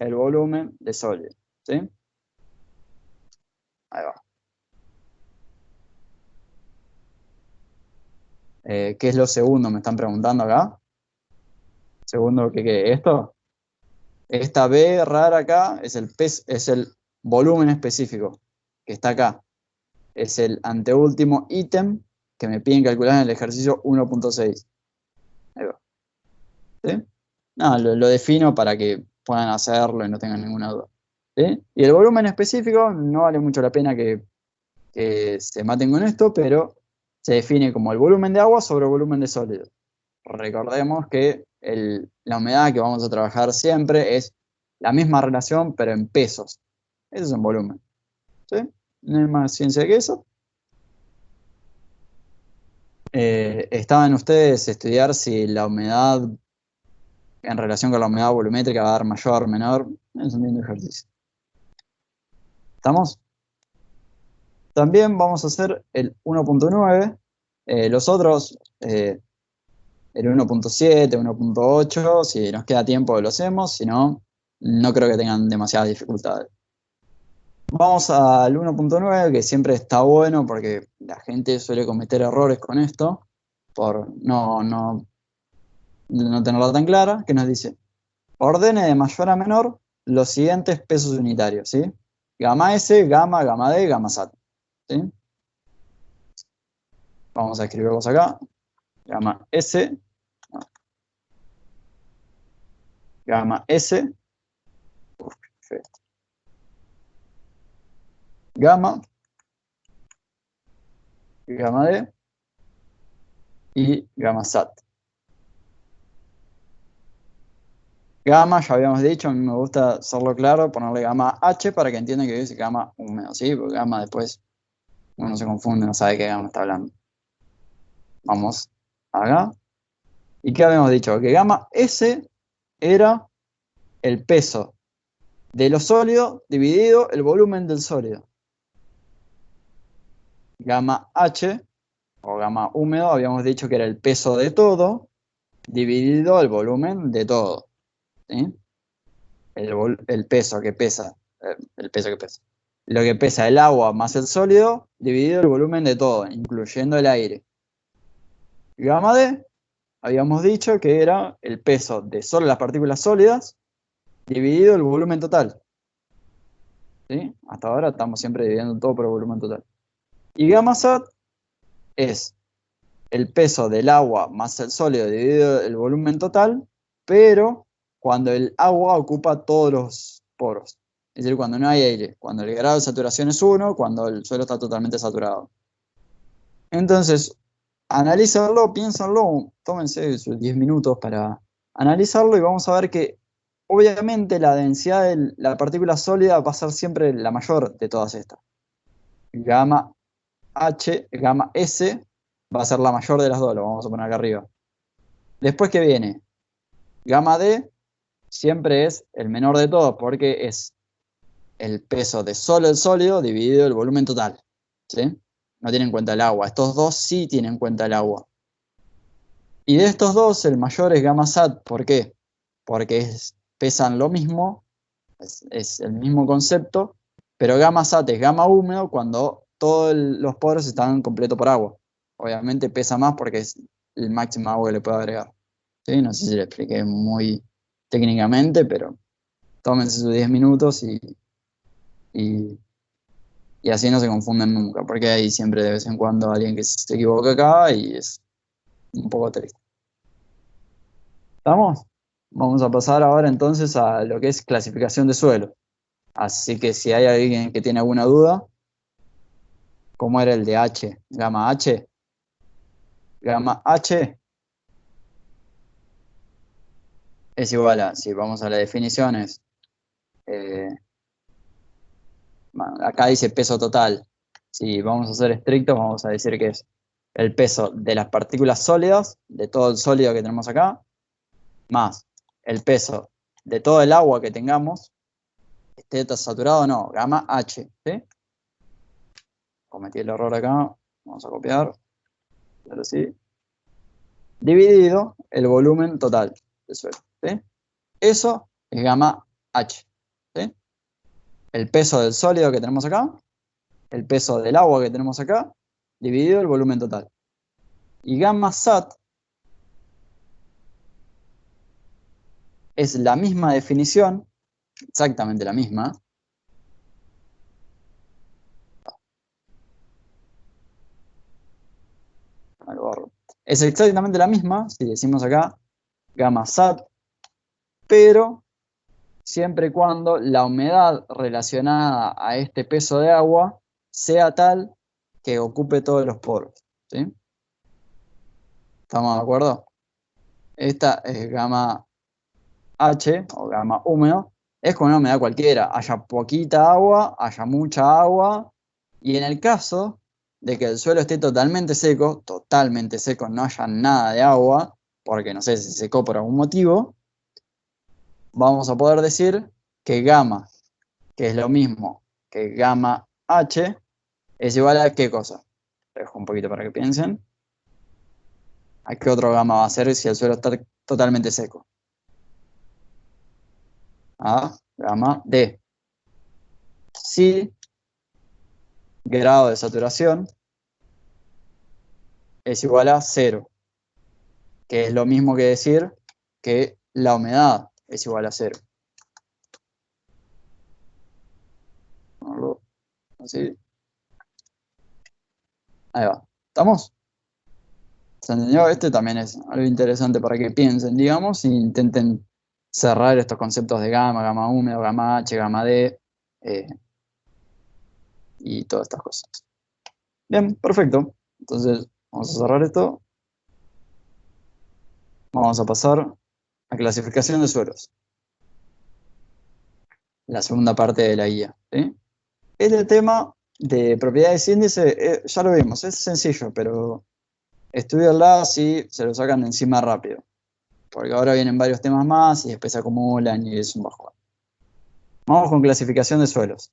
el volumen de sólido, ¿sí? Ahí va. ¿Qué es lo segundo? Me están preguntando acá. Segundo, ¿qué? ¿Esto? Esta B rara acá es el volumen específico que está acá. Es el anteúltimo ítem que me piden calcular en el ejercicio 1.6. Ahí va. ¿Sí? No, lo defino para que puedan hacerlo y no tengan ninguna duda. ¿Sí? Y el volumen específico no vale mucho la pena que se maten con esto, pero se define como el volumen de agua sobre el volumen de sólido. Recordemos que la humedad que vamos a trabajar siempre es la misma relación, pero en pesos. Eso es un volumen. ¿Sí? No hay más ciencia que eso. Estaban ustedes a estudiar si la humedad en relación con la humedad volumétrica va a dar mayor o menor. Es un lindo ejercicio. ¿Estamos? También vamos a hacer el 1.9. Los otros, el 1.7, 1.8, si nos queda tiempo lo hacemos, si no, no creo que tengan demasiadas dificultades. Vamos al 1.9, que siempre está bueno porque la gente suele cometer errores con esto, por no tenerla tan clara, que nos dice, ordene de mayor a menor los siguientes pesos unitarios, ¿sí? Gamma S, gamma D, gamma SAT, ¿sí? Vamos a escribirlos acá. Gamma S, gamma S, gamma, gamma D y gamma SAT. Gamma, ya habíamos dicho, a mí me gusta hacerlo claro, ponerle gamma H para que entiendan que dice gamma húmedo, ¿sí? Porque gamma después uno se confunde, no sabe qué gamma está hablando. Vamos acá. ¿Y qué habíamos dicho? Que gamma S era el peso de lo sólido dividido el volumen del sólido. Gamma H, o gamma húmedo, habíamos dicho que era el peso de todo dividido el volumen de todo. ¿Sí? El peso que pesa, el peso que pesa. Lo que pesa el agua más el sólido dividido el volumen de todo, incluyendo el aire. Gamma D, habíamos dicho que era el peso de solo las partículas sólidas dividido el volumen total. ¿Sí? Hasta ahora estamos siempre dividiendo todo por el volumen total. Y gamma SAT es el peso del agua más el sólido dividido el volumen total, pero cuando el agua ocupa todos los poros. Es decir, cuando no hay aire, cuando el grado de saturación es 1, cuando el suelo está totalmente saturado. Entonces, analízalo, piénsenlo, tómense sus 10 minutos para analizarlo y vamos a ver que obviamente la densidad de la partícula sólida va a ser siempre la mayor de todas estas. Gamma H, gamma S va a ser la mayor de las dos, lo vamos a poner acá arriba. Después que viene, gamma D siempre es el menor de todos porque es el peso de solo el sólido dividido el volumen total. ¿Sí? No tienen en cuenta el agua. Estos dos sí tienen en cuenta el agua. Y de estos dos, el mayor es gamma SAT. ¿Por qué? Porque pesan lo mismo, es el mismo concepto, pero gamma SAT es gamma húmedo cuando todos los poros están completos por agua. Obviamente pesa más porque es el máximo agua que le puedo agregar. ¿Sí? No sé si le expliqué muy técnicamente, pero tómense sus 10 minutos y así no se confunden nunca, porque hay siempre de vez en cuando alguien que se equivoca acá y es un poco triste. ¿Estamos? Vamos a pasar ahora entonces a lo que es clasificación de suelo. Así que si hay alguien que tiene alguna duda, ¿cómo era el de H? Gamma H. Gamma H es igual a, si vamos a las definiciones, bueno, acá dice peso total. Si vamos a ser estrictos, vamos a decir que es el peso de las partículas sólidas, de todo el sólido que tenemos acá, más el peso de todo el agua que tengamos, esté saturado o no, gamma H. ¿Sí? Cometí el error acá, vamos a copiar, pero sí. Dividido el volumen total del suelo. ¿Sí? Eso es gamma H. ¿Sí? El peso del sólido que tenemos acá, el peso del agua que tenemos acá, dividido el volumen total. Y gamma SAT es la misma definición, exactamente la misma. Es exactamente la misma, si decimos acá, gamma SAT, pero siempre y cuando la humedad relacionada a este peso de agua sea tal que ocupe todos los poros. ¿Sí? ¿Estamos de acuerdo? Esta es gamma H, o gamma húmedo, es con una humedad cualquiera, haya poquita agua, haya mucha agua, y en el caso de que el suelo esté totalmente seco, no haya nada de agua, porque no sé si se secó por algún motivo, vamos a poder decir que gamma, que es lo mismo que gamma H, es igual a ¿qué cosa? Dejo un poquito para que piensen. ¿A qué otro gamma va a ser si el suelo está totalmente seco? A gamma D. Si grado de saturación es igual a 0, que es lo mismo que decir que la humedad es igual a 0. Así. Ahí va. ¿Estamos? ¿Se entendió? Este también es algo interesante para que piensen, digamos, e intenten cerrar estos conceptos de gamma, gamma húmedo, gamma H, gamma D, y todas estas cosas. Bien, perfecto. Entonces, vamos a cerrar esto. Vamos a pasar a clasificación de suelos. la segunda parte de la guía, ¿sí? Este tema de propiedades índice, ya lo vimos, es sencillo, pero estudiarla así se lo sacan de encima rápido. Porque ahora vienen varios temas más y después se acumulan y es un bajón. Vamos con clasificación de suelos.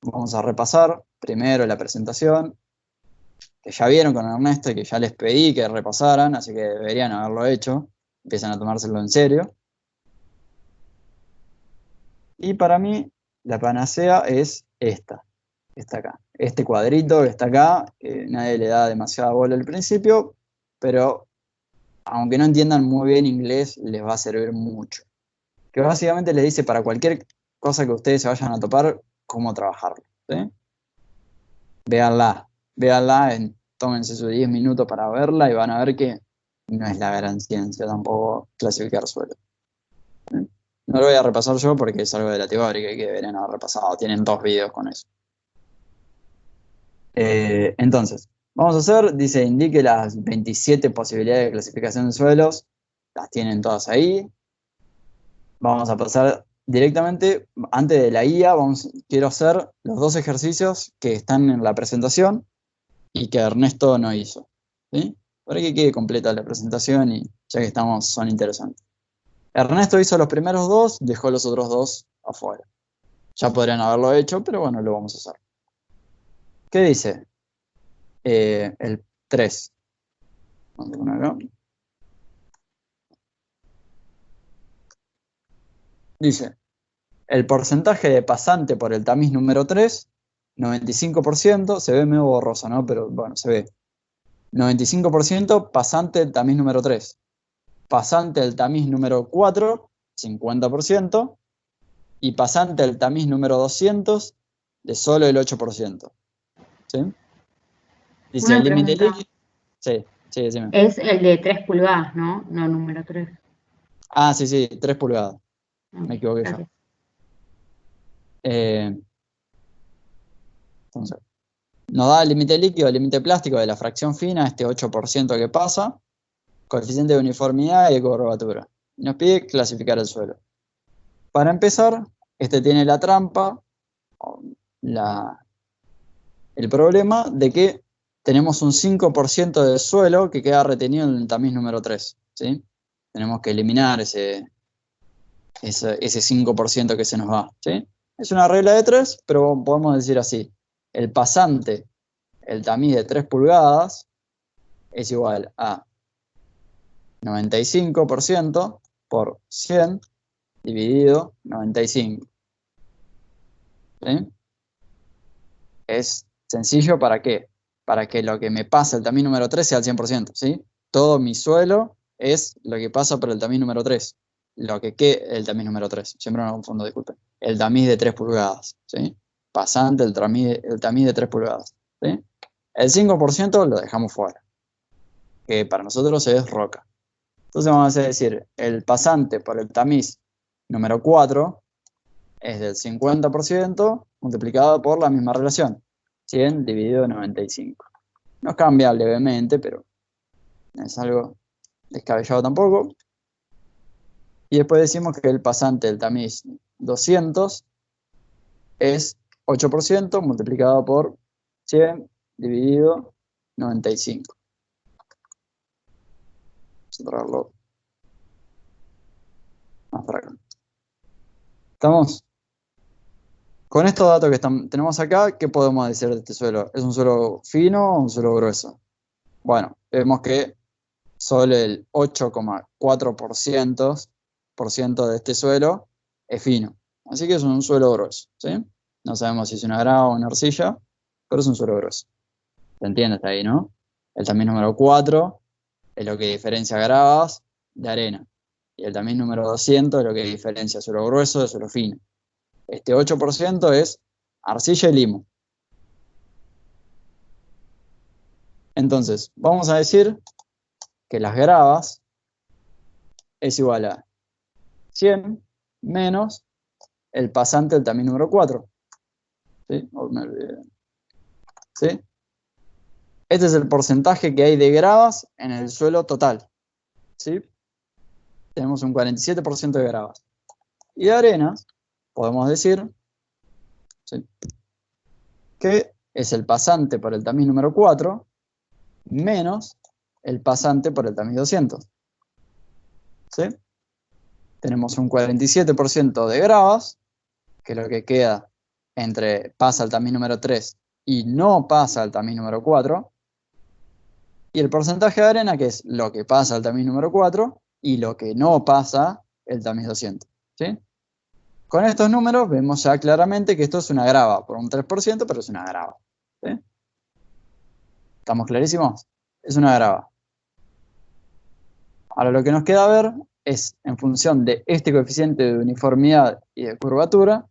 Vamos a repasar primero la presentación, que ya vieron con Ernesto y que ya les pedí que repasaran, así que deberían haberlo hecho. Empiezan a tomárselo en serio. Y para mí, la panacea es esta acá. Este cuadrito que está acá, que nadie le da demasiada bola al principio, pero aunque no entiendan muy bien inglés, les va a servir mucho. Que básicamente les dice para cualquier cosa que ustedes se vayan a topar, cómo trabajarlo, ¿sí? Véanla, tómense sus 10 minutos para verla y van a ver que no es la gran ciencia tampoco clasificar suelo. ¿Sí? No lo voy a repasar yo porque es algo de la teórica y que deberían haber repasado. Tienen 2 videos con eso. Entonces, vamos a hacer, dice, indique las 27 posibilidades de clasificación de suelos. Las tienen todas ahí. Vamos a pasar directamente, antes de la guía, quiero hacer los 2 ejercicios que están en la presentación y que Ernesto no hizo, ¿sí? Para que quede completa la presentación y ya que estamos, son interesantes. Ernesto hizo los primeros 2, dejó los otros 2 afuera. Ya podrían haberlo hecho, pero bueno, lo vamos a hacer. ¿Qué dice? El 3. Vamos a poner acá. Dice, el porcentaje de pasante por el tamiz número 3, 95%, se ve medio borroso, ¿no? Pero bueno, se ve. 95% pasante del tamiz número 3. Pasante del tamiz número 4, 50%. Y pasante del tamiz número 200, de solo el 8%. ¿Sí? Dice Una el límite pregunta. líquido. Sí, decime. Es el de 3 pulgadas, ¿no? No, número 3. Ah, sí, 3 pulgadas. Ok, Me equivoqué gracias. yo. Entonces, nos da el límite líquido, el límite plástico de la fracción fina, este 8% que pasa, coeficiente de uniformidad y de curvatura. Nos pide clasificar el suelo. Para empezar, este tiene la trampa, el problema de que tenemos un 5% del suelo que queda retenido en el tamiz número 3, ¿sí? Tenemos que eliminar ese 5% que se nos va, ¿sí? Es una regla de 3, pero podemos decir así. El pasante, el tamiz de 3 pulgadas, es igual a 95% por 100 dividido 95. ¿Sí? Es sencillo, ¿para qué? Para que lo que me pasa el tamiz número 3 sea al 100%, ¿sí? Todo mi suelo es lo que pasa por el tamiz número 3. El tamiz número 3, siempre me confundo, disculpen. El tamiz de 3 pulgadas, ¿sí? Pasante el tamiz de 3 pulgadas, ¿sí? El 5% lo dejamos fuera, que para nosotros es roca. Entonces vamos a decir, el pasante por el tamiz número 4 es del 50% multiplicado por la misma relación, 100 dividido 95. Nos cambia levemente, pero no es algo descabellado tampoco. Y después decimos que el pasante del tamiz 200 es 8% multiplicado por 100 dividido 95. Vamos a traerlo más para acá. ¿Estamos? Con estos datos que tenemos acá, ¿qué podemos decir de este suelo? ¿Es un suelo fino o un suelo grueso? Bueno, vemos que solo el 8,4% de este suelo es fino. Así que es un suelo grueso, ¿sí? No sabemos si es una grava o una arcilla, pero es un suelo grueso. ¿Se entiende hasta ahí, no? El tamiz número 4 es lo que diferencia gravas de arena. Y el tamiz número 200 es lo que diferencia suelo grueso de suelo fino. Este 8% es arcilla y limo. Entonces, vamos a decir que las gravas es igual a 100 menos el pasante del tamiz número 4. ¿Sí? Oh, me olvidé. ¿Sí? Este es el porcentaje que hay de gravas en el suelo total. ¿Sí? Tenemos un 47% de gravas. Y de arenas podemos decir, ¿sí?, que es el pasante por el tamiz número 4 menos el pasante por el tamiz 200. ¿Sí? Tenemos un 47% de gravas, que es lo que queda entre pasa al tamiz número 3 y no pasa al tamiz número 4. Y el porcentaje de arena, que es lo que pasa al tamiz número 4 y lo que no pasa el tamiz 200. ¿Sí? Con estos números vemos ya claramente que esto es una grava, por un 3%, pero es una grava. ¿Sí? ¿Estamos clarísimos? Es una grava. Ahora lo que nos queda ver es, en función de este coeficiente de uniformidad y de curvatura,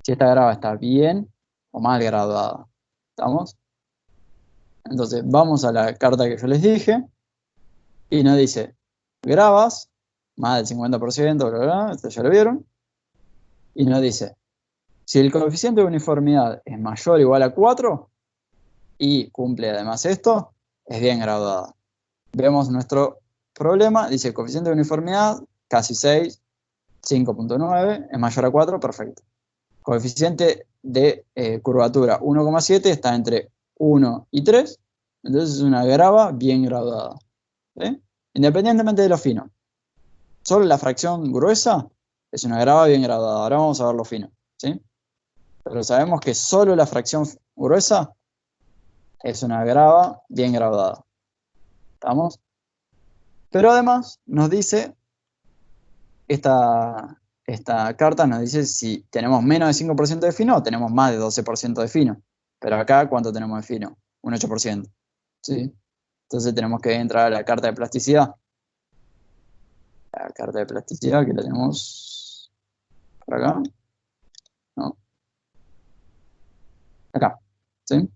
si esta grava está bien o mal graduada. ¿Estamos? Entonces vamos a la carta que yo les dije y nos dice gravas, más del 50%, bla, bla, bla, esto ya lo vieron. Y nos dice, si el coeficiente de uniformidad es mayor o igual a 4 y cumple además esto, es bien graduada. Vemos nuestro problema, dice coeficiente de uniformidad, casi 6, 5.9, es mayor a 4, perfecto. Coeficiente de curvatura 1,7 está entre 1 y 3, entonces es una grava bien graduada. ¿Sí? Independientemente de lo fino. Solo la fracción gruesa es una grava bien graduada. Ahora vamos a ver lo fino. ¿Sí? Pero sabemos que solo la fracción gruesa es una grava bien graduada. ¿Estamos? Pero además nos dice, esta carta nos dice si tenemos menos de 5% de fino o tenemos más de 12% de fino. Pero acá, ¿cuánto tenemos de fino? Un 8%. ¿Sí? Entonces tenemos que entrar a la carta de plasticidad. La carta de plasticidad que la tenemos por acá. No. Acá. ¿Sí?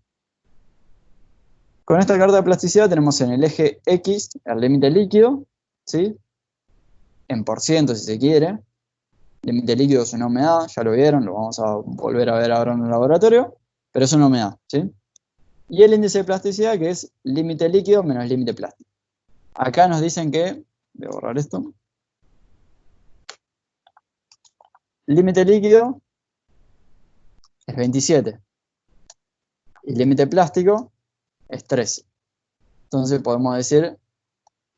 Con esta carta de plasticidad tenemos en el eje X el límite líquido, ¿sí?, en por ciento si se quiere. Límite líquido es una humedad, ya lo vieron, lo vamos a volver a ver ahora en el laboratorio, pero es una humedad, ¿sí? Y el índice de plasticidad, que es límite líquido menos límite plástico. Acá nos dicen que, voy a borrar esto, límite líquido es 27 y límite plástico es 13. Entonces podemos decir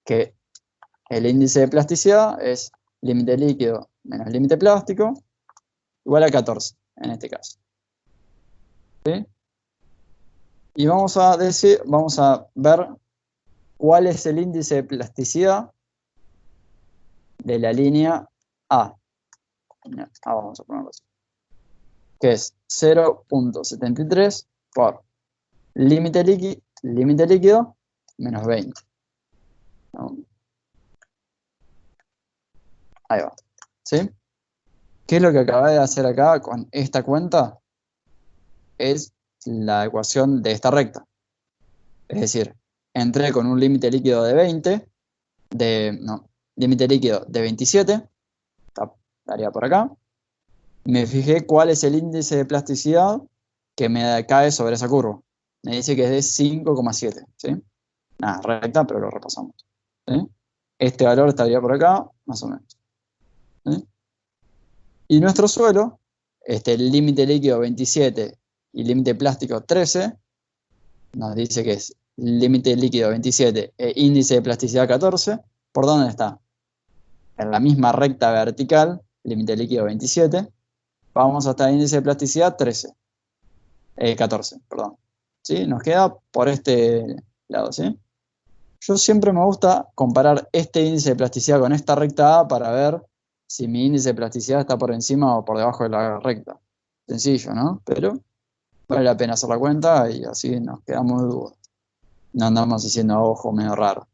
que el índice de plasticidad es límite líquido menos límite plástico igual a 14 en este caso. ¿Sí? Y vamos a ver cuál es el índice de plasticidad de la línea A. Vamos a ponerlo así. Que es 0.73 por límite líquido menos 20. ¿No? Ahí va. ¿Sí? ¿Qué es lo que acabé de hacer acá con esta cuenta? Es la ecuación de esta recta. Es decir, entré con un límite líquido de 20, límite líquido de 27, estaría por acá. Me fijé cuál es el índice de plasticidad que me cae sobre esa curva. Me dice que es de 5,7. ¿Sí? Nada, recta, pero lo repasamos. ¿Sí? Este valor estaría por acá, más o menos. ¿Sí? Y nuestro suelo, el límite líquido 27 y límite plástico 13, nos dice que es límite líquido 27 e índice de plasticidad 14. ¿Por dónde está? En la misma recta vertical, límite líquido 27, vamos hasta el índice de plasticidad 14, perdón. ¿Sí? Nos queda por este lado, ¿sí? Yo siempre me gusta comparar este índice de plasticidad con esta recta A para ver si mi índice de plasticidad está por encima o por debajo de la recta. Sencillo, ¿no? Pero vale la pena hacer la cuenta y así nos quedamos de dudas. No andamos haciendo ojo medio raro.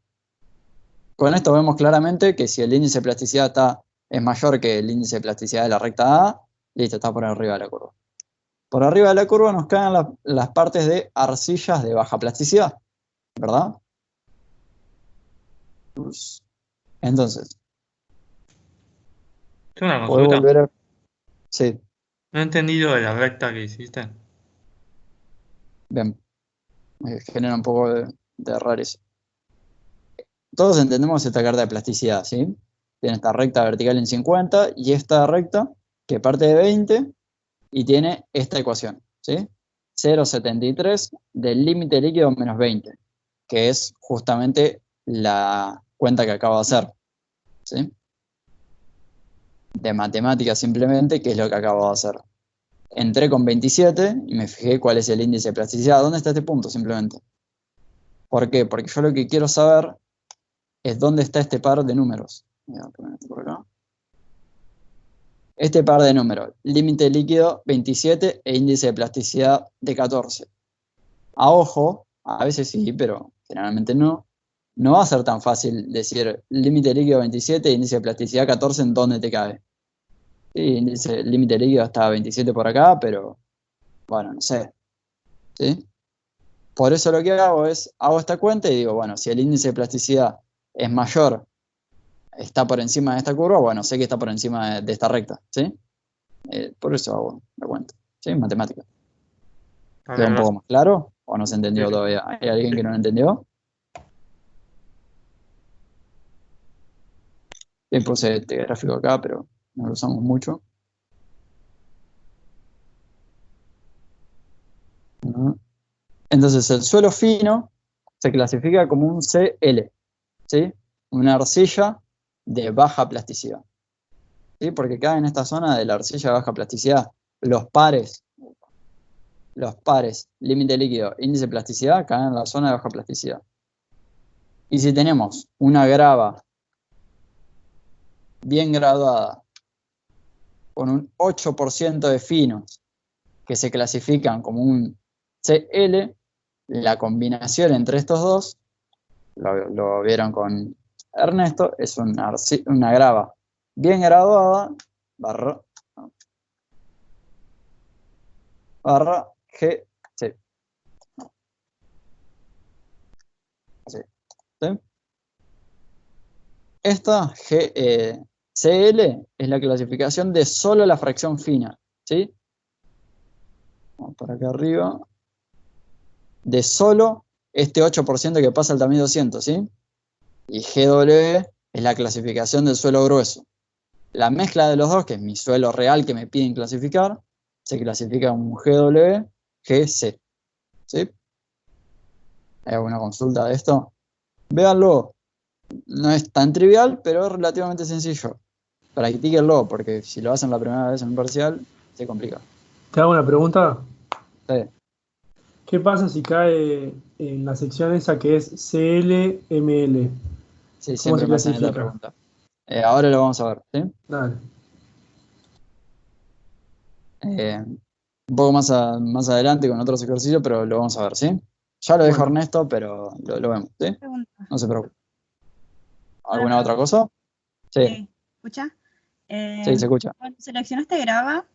Con esto vemos claramente que si el índice de plasticidad es mayor que el índice de plasticidad de la recta A, listo, está por arriba de la curva. Por arriba de la curva nos caen las partes de arcillas de baja plasticidad, ¿verdad? Entonces, Tengo una ¿puedo consulta. volver a...? Sí, No he entendido de la recta que hiciste. bien. Me genera un poco de error eso. Todos entendemos esta carta de plasticidad, ¿sí? Tiene esta recta vertical en 50 y esta recta que parte de 20 y tiene esta ecuación, ¿sí? 0,73 del límite líquido menos 20, que es justamente la cuenta que acabo de hacer, ¿sí? De matemáticas simplemente, que es lo que acabo de hacer. Entré con 27 y me fijé cuál es el índice de plasticidad. ¿Dónde está este punto? Simplemente. ¿Por qué? Porque yo lo que quiero saber es dónde está este par de números. Mira, por acá. Este par de números, límite líquido 27 e índice de plasticidad de 14. A ojo, a veces sí, pero generalmente no. No va a ser tan fácil decir límite líquido 27 e índice de plasticidad 14 en dónde te cabe. Sí, el límite líquido está 27 por acá, pero bueno, no sé. ¿Sí? Por eso lo que hago es, hago esta cuenta y digo, bueno, si el índice de plasticidad es mayor, está por encima de esta curva, bueno, sé que está por encima de esta recta, ¿sí? Por eso hago la cuenta, ¿sí? Matemática. ¿Queda un poco más claro? ¿O no se entendió todavía? ¿Hay alguien que no lo entendió? Bien, puse este gráfico acá, pero no lo usamos mucho. Entonces, el suelo fino se clasifica como un CL, ¿sí? Una arcilla de baja plasticidad, ¿sí? Porque cae en esta zona de la arcilla de baja plasticidad. Los pares, límite líquido, índice de plasticidad, caen en la zona de baja plasticidad. Y si tenemos una grava bien graduada con un 8% de finos que se clasifican como un CL, la combinación entre estos dos, lo vieron con Ernesto, es una grava bien graduada, barra GC. Así, ¿sí? Esta CL es la clasificación de solo la fracción fina, ¿sí? Vamos para acá arriba. De solo este 8% que pasa al tamaño 200, ¿sí? Y GW es la clasificación del suelo grueso. La mezcla de los dos, que es mi suelo real que me piden clasificar, se clasifica como GW, GC, ¿sí? ¿Hay alguna consulta de esto? Véanlo. No es tan trivial, pero es relativamente sencillo. Practíquenlo, porque si lo hacen la primera vez en un parcial, se complica. ¿Te hago una pregunta? Sí. ¿Qué pasa si cae en la sección esa que es CLML? Sí, ¿Cómo siempre se me hacen esta clasifica? pregunta. Ahora lo vamos a ver, ¿sí? Dale. Un poco más adelante con otros ejercicios, pero lo vamos a ver, ¿sí? Ya lo dejo Bueno. Ernesto, pero lo vemos, ¿sí? Pregunta. No se preocupe. Una ¿Alguna otra cosa? Sí, ¿Escucha? sí, se escucha. Cuando seleccionaste grava,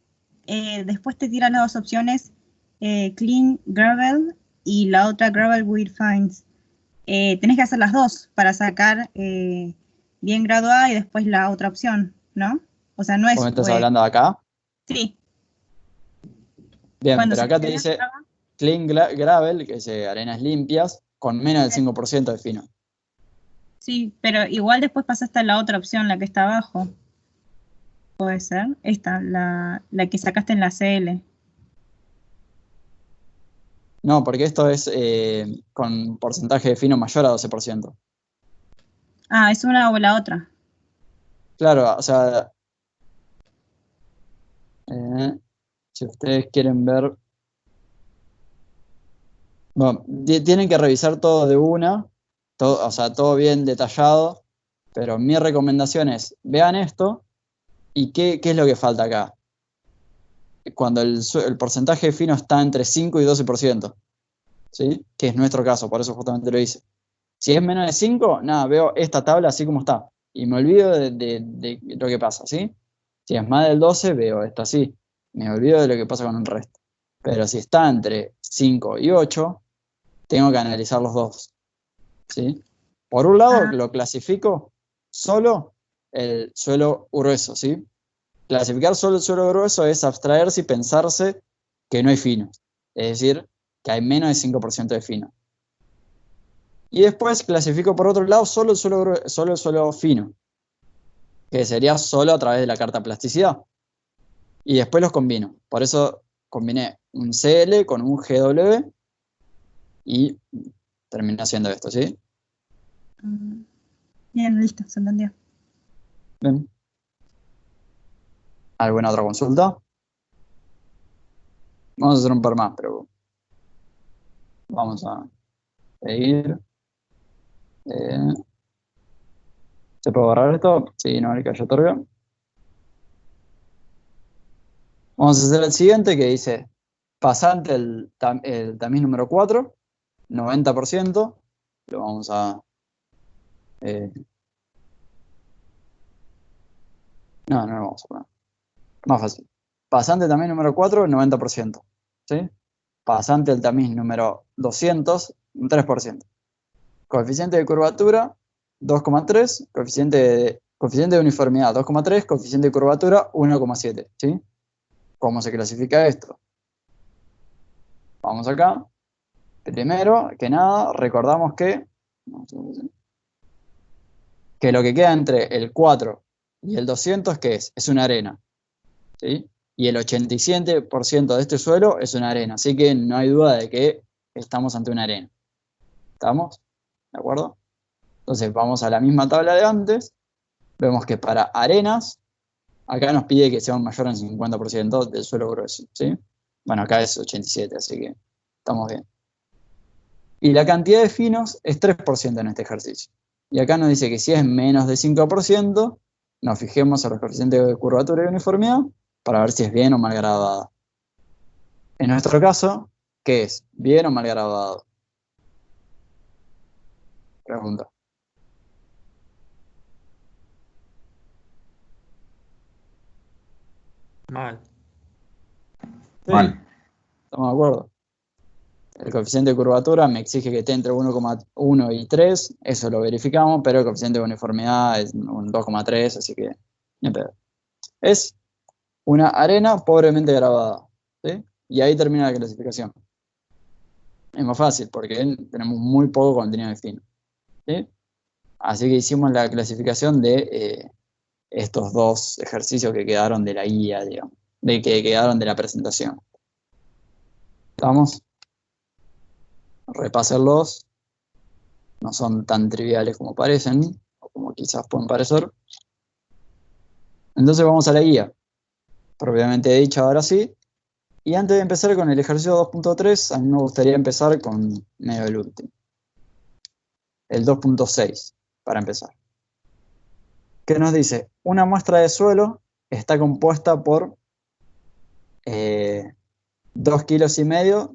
después te tiran las dos opciones, clean gravel y la otra gravel with fines. Tenés que hacer las dos para sacar bien graduada y después la otra opción, ¿no? O sea, no es... ¿Vos me estás hablando de acá? Sí. Bien, Cuando pero acá te seleccionás dice grava, clean gravel, que es arenas limpias, con menos del 5% de fino. sí, pero igual después pasaste a la otra opción, la que está abajo. Puede ser. Esta, la que sacaste en la CL. No, porque esto es con porcentaje de fino mayor a 12%. Ah, es una o la otra. Claro, o sea, si ustedes quieren ver, bueno, tienen que revisar todo de una, todo, o sea, todo bien detallado, pero mi recomendación es, vean esto y qué es lo que falta acá. Cuando el porcentaje de fino está entre 5 y 12%, ¿sí? Que es nuestro caso, por eso justamente lo hice. Si es menos de 5, nada, veo esta tabla así como está. Y me olvido de lo que pasa, ¿sí? Si es más del 12, veo esto así. Me olvido de lo que pasa con el resto. Pero si está entre 5 y 8, tengo que analizar los dos, ¿sí? Por un lado, lo clasifico solo el suelo grueso, ¿sí? Clasificar solo el suelo grueso es abstraerse y pensarse que no hay fino. Es decir, que hay menos de 5% de fino. Y después clasifico por otro lado solo el suelo fino, que sería solo a través de la carta plasticidad. y después los combino. Por eso combiné un CL con un GW y terminé haciendo esto, ¿sí? Bien, listo, se entendió. Bien. ¿Alguna otra consulta? Vamos a hacer un par más, pero vamos a seguir. ¿Se puede borrar esto? Sí, no, el que yo otorga. Vamos a hacer el siguiente que dice pasante el tamiz número 4, 90%. Lo vamos a... no lo vamos a poner. Más fácil. Pasante el tamiz número 4, 90%. ¿Sí? Pasante el tamiz número 200, un 3%. Coeficiente de curvatura, 2,3. Coeficiente de uniformidad, 2,3. Coeficiente de curvatura, 1,7. ¿Sí? ¿Cómo se clasifica esto? Vamos acá. Primero que nada, recordamos que lo que queda entre el 4 y el 200, ¿qué es? Es una arena. ¿Sí? Y el 87% de este suelo es una arena. Así que no hay duda de que estamos ante una arena. ¿Estamos? ¿De acuerdo? Entonces vamos a la misma tabla de antes. Vemos que para arenas, acá nos pide que sea un mayor al 50% del suelo grueso. ¿Sí? Bueno, acá es 87, así que estamos bien. Y la cantidad de finos es 3% en este ejercicio. Y acá nos dice que si es menos de 5%, nos fijemos a los coeficientes de curvatura y uniformidad para ver si es bien o mal graduada. En nuestro caso, ¿qué es? ¿Bien o mal graduado? Pregunta. Mal. Sí, Mal. estamos de acuerdo. El coeficiente de curvatura me exige que esté entre 1,1 y 3, eso lo verificamos, pero el coeficiente de uniformidad es un 2,3, así que ni pedo. Es una arena pobremente grabada, ¿sí? Y ahí termina la clasificación. Es más fácil porque tenemos muy poco contenido de fino, ¿sí? Así que hicimos la clasificación de estos dos ejercicios que quedaron de la guía, digamos, de que quedaron de la presentación. ¿Estamos? Repásenlos. No son tan triviales como parecen, o como quizás pueden parecer. Entonces vamos a la guía, propiamente dicha ahora sí. Y antes de empezar con el ejercicio 2.3, a mí me gustaría empezar con medio el último. El 2.6, para empezar. ¿Qué nos dice? Una muestra de suelo está compuesta por 2,5 kilos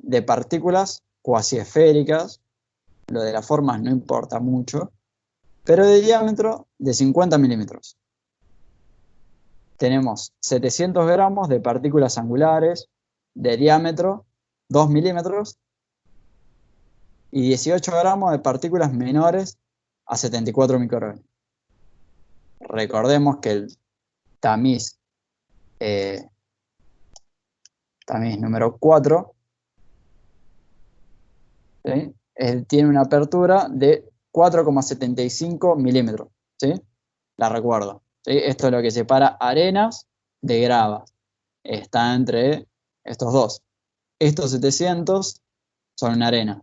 de partículas cuasi esféricas. Lo de las formas no importa mucho, pero de diámetro de 50 milímetros. Tenemos 700 gramos de partículas angulares de diámetro 2 milímetros y 18 gramos de partículas menores a 74 microgramos. Recordemos que el tamiz número 4, ¿sí? Tiene una apertura de 4,75 milímetros. ¿Sí? La recuerdo. ¿Sí? Esto es lo que separa arenas de gravas. Está entre estos dos. Estos 700 son una arena.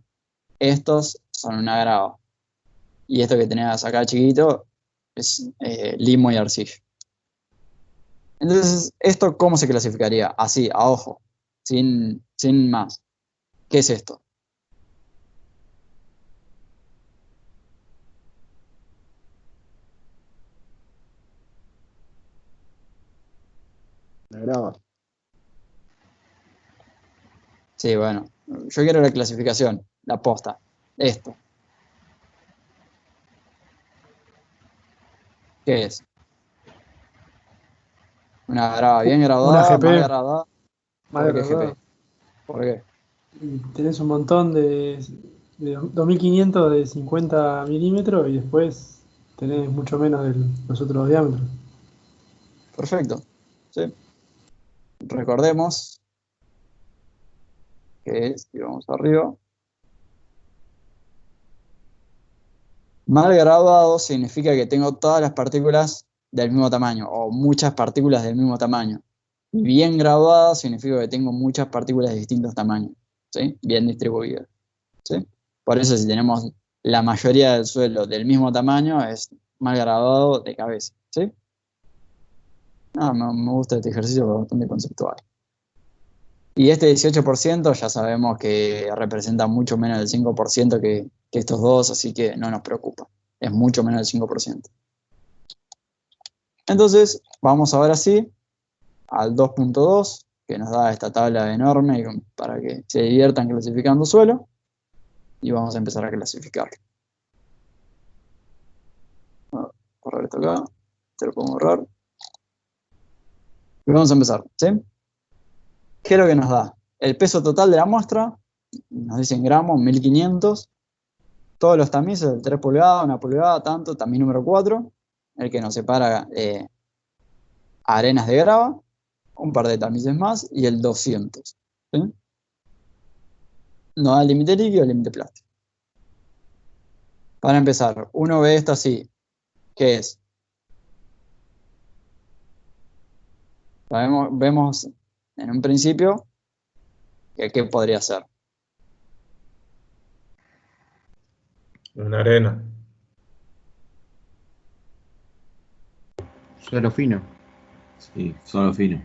Estos son una grava. Y esto que tenés acá chiquito es limo y arcilla. Entonces, ¿esto cómo se clasificaría? Así, a ojo, sin más. ¿Qué es esto? La grava. Sí, bueno. Yo quiero la clasificación, la posta. Esto. ¿Qué es? Una grava bien Una graduada, GP. mal graduada. Mal ¿Por qué graduada. GP? ¿Por qué? Y tenés un montón de 2500 de 50 milímetros y después tenés mucho menos de los otros diámetros. Perfecto. ¿Sí? Recordemos que si vamos arriba, mal graduado significa que tengo todas las partículas del mismo tamaño o muchas partículas del mismo tamaño. Y bien graduada significa que tengo muchas partículas de distintos tamaños, ¿sí? Bien distribuidas, ¿sí? Por eso si tenemos la mayoría del suelo del mismo tamaño, es mal graduado de cabeza, ¿sí? Me gusta este ejercicio, es bastante conceptual. Y este 18% ya sabemos que representa mucho menos del 5% que estos dos, así que no nos preocupa. Es mucho menos del 5%. Entonces, vamos ahora sí al 2.2, que nos da esta tabla enorme para que se diviertan clasificando suelo. Y vamos a empezar a clasificar. Voy a borrar esto acá. Te lo puedo borrar. Y vamos a empezar, ¿sí? ¿Qué es lo que nos da? El peso total de la muestra, nos dicen gramos, 1500. Todos los tamices, el 3 pulgadas, 1 pulgada, tanto, tamiz número 4, el que nos separa arenas de grava, un par de tamices más, y el 200. ¿Sí? Nos da el límite líquido y el límite plástico. Para empezar, uno ve esto así, ¿qué es? Vemos en un principio que ¿qué podría ser? Una arena. Suelo fino. Sí, solo fino.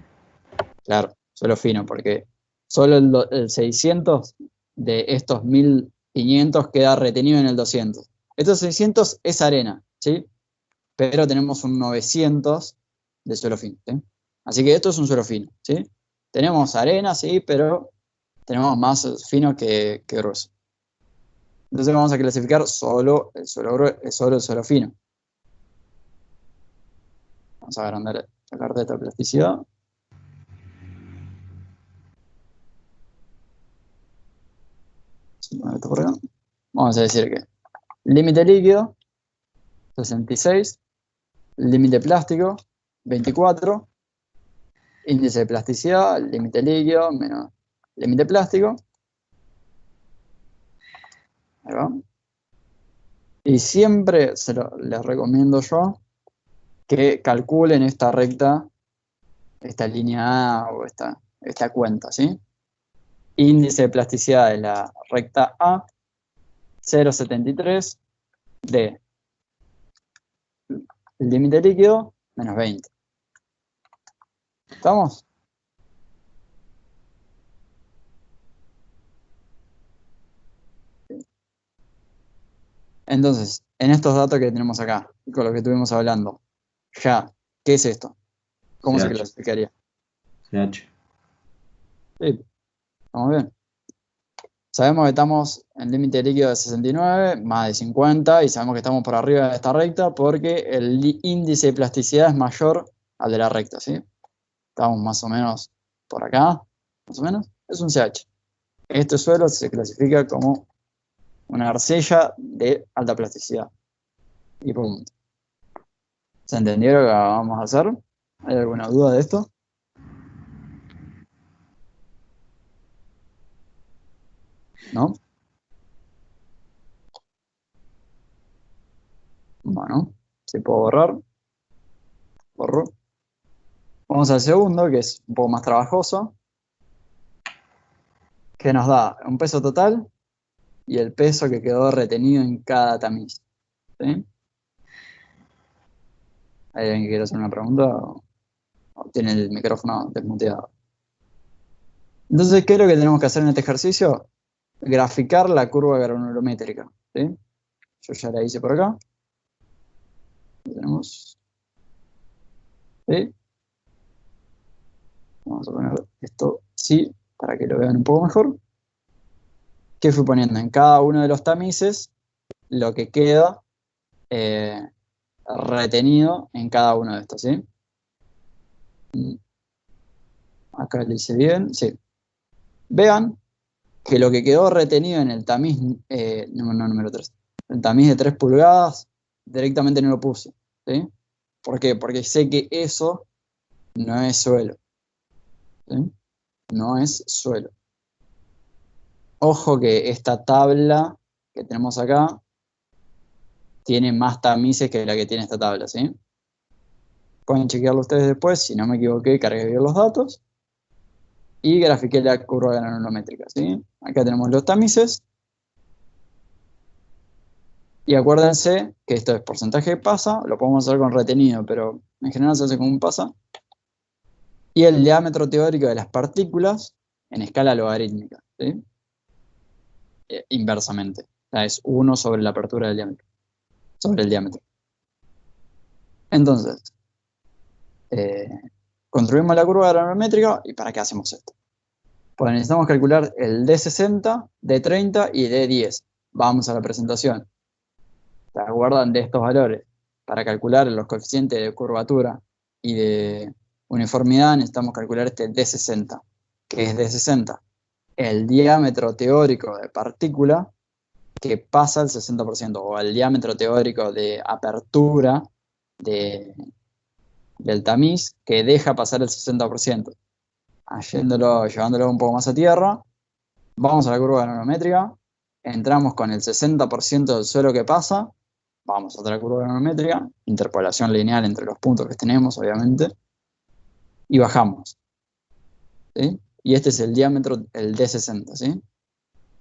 Claro, suelo fino, porque solo el 600 de estos 1500 queda retenido en el 200. Estos 600 es arena, ¿sí? Pero tenemos un 900 de suelo fino, ¿sí? Así que esto es un suelo fino, ¿sí? Tenemos arena, sí, pero tenemos más fino que grueso. Entonces vamos a clasificar solo el suelo fino. Vamos a agrandar la carpeta de plasticidad. Vamos a decir que límite líquido, 66, límite plástico, 24, índice de plasticidad, límite líquido menos límite plástico. Ahí va. Y siempre les recomiendo yo que calculen esta recta, esta línea A o esta cuenta, ¿sí? Índice de plasticidad de la recta A, 0,73 de el límite líquido menos 20. ¿Estamos? Entonces, en estos datos que tenemos acá, con lo que estuvimos hablando, ya, ¿qué es esto? ¿Cómo se CH. clasificaría? CH. Sí, estamos bien. Sabemos que estamos en límite líquido de 69, más de 50, y sabemos que estamos por arriba de esta recta porque el índice de plasticidad es mayor al de la recta, ¿sí? Estamos más o menos por acá, más o menos, es un CH. Este suelo se clasifica como una arcilla de alta plasticidad. Y punto. ¿Se entendió lo que vamos a hacer? ¿Hay alguna duda de esto? ¿No? Bueno, si puedo borrar, borro. Vamos al segundo, que es un poco más trabajoso, que nos da un peso total y el peso que quedó retenido en cada tamiz. ¿Sí? ¿Hay alguien que quiera hacer una pregunta? ¿O tiene el micrófono desmuteado? Entonces, ¿qué es lo que tenemos que hacer en este ejercicio? Graficar la curva granulométrica. ¿Sí? Yo ya la hice por acá. Tenemos. ¿Sí? Vamos a poner esto sí, para que lo vean un poco mejor. ¿Qué fui poniendo? En cada uno de los tamices, lo que queda retenido en cada uno de estos, ¿sí? Acá lo hice bien, sí. Vean que lo que quedó retenido en el tamiz, número 3, el tamiz de 3 pulgadas, directamente no lo puse, ¿sí? ¿Por qué? Porque sé que eso no es suelo, ¿sí? No es suelo. Ojo que esta tabla que tenemos acá tiene más tamices que la que tiene esta tabla, ¿sí? pueden chequearlo ustedes después, si no me equivoqué, cargué bien los datos. Y grafiqué la curva granulométrica, ¿sí? Acá tenemos los tamices. Y acuérdense que esto es porcentaje de pasa, lo podemos hacer con retenido, pero en general se hace con un pasa. Y el diámetro teórico de las partículas en escala logarítmica, ¿sí? Inversamente. O sea, es 1 sobre la apertura del diámetro, sobre el diámetro. Entonces, construimos la curva granulométrica, ¿y para qué hacemos esto? Pues necesitamos calcular el D60, D30 y D10. Vamos a la presentación. ¿Se acuerdan de estos valores? Para calcular los coeficientes de curvatura y de uniformidad necesitamos calcular este D60. ¿Qué es D60? El diámetro teórico de partícula que pasa el 60%, o el diámetro teórico de apertura del tamiz que deja pasar el 60%. Llevándolo un poco más a tierra, vamos a la curva granulométrica, entramos con el 60% del suelo que pasa, vamos a otra curva granulométrica, interpolación lineal entre los puntos que tenemos, obviamente, y bajamos. ¿Sí? Y este es el diámetro, el D60, ¿sí?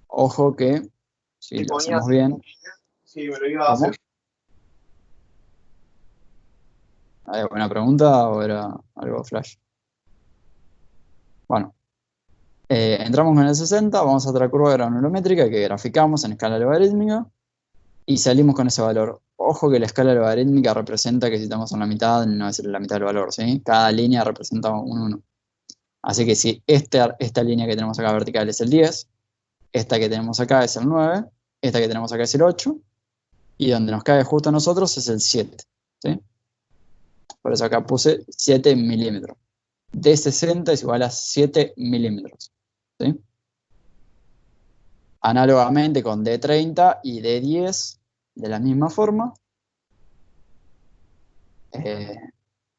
Ojo que, si lo hacemos bien... Sí, me lo iba a hacer. ¿Hay alguna pregunta o era algo flash? Bueno, entramos con el 60, vamos a otra curva granulométrica que graficamos en escala logarítmica y salimos con ese valor. Ojo que la escala logarítmica representa que si estamos en la mitad, no es la mitad del valor, ¿sí? Cada línea representa un 1. Así que si esta línea que tenemos acá vertical es el 10, esta que tenemos acá es el 9, esta que tenemos acá es el 8, y donde nos cae justo a nosotros es el 7, ¿sí? Por eso acá puse 7 milímetros. D60 es igual a 7 milímetros, ¿sí? Análogamente con D30 y D10, de la misma forma.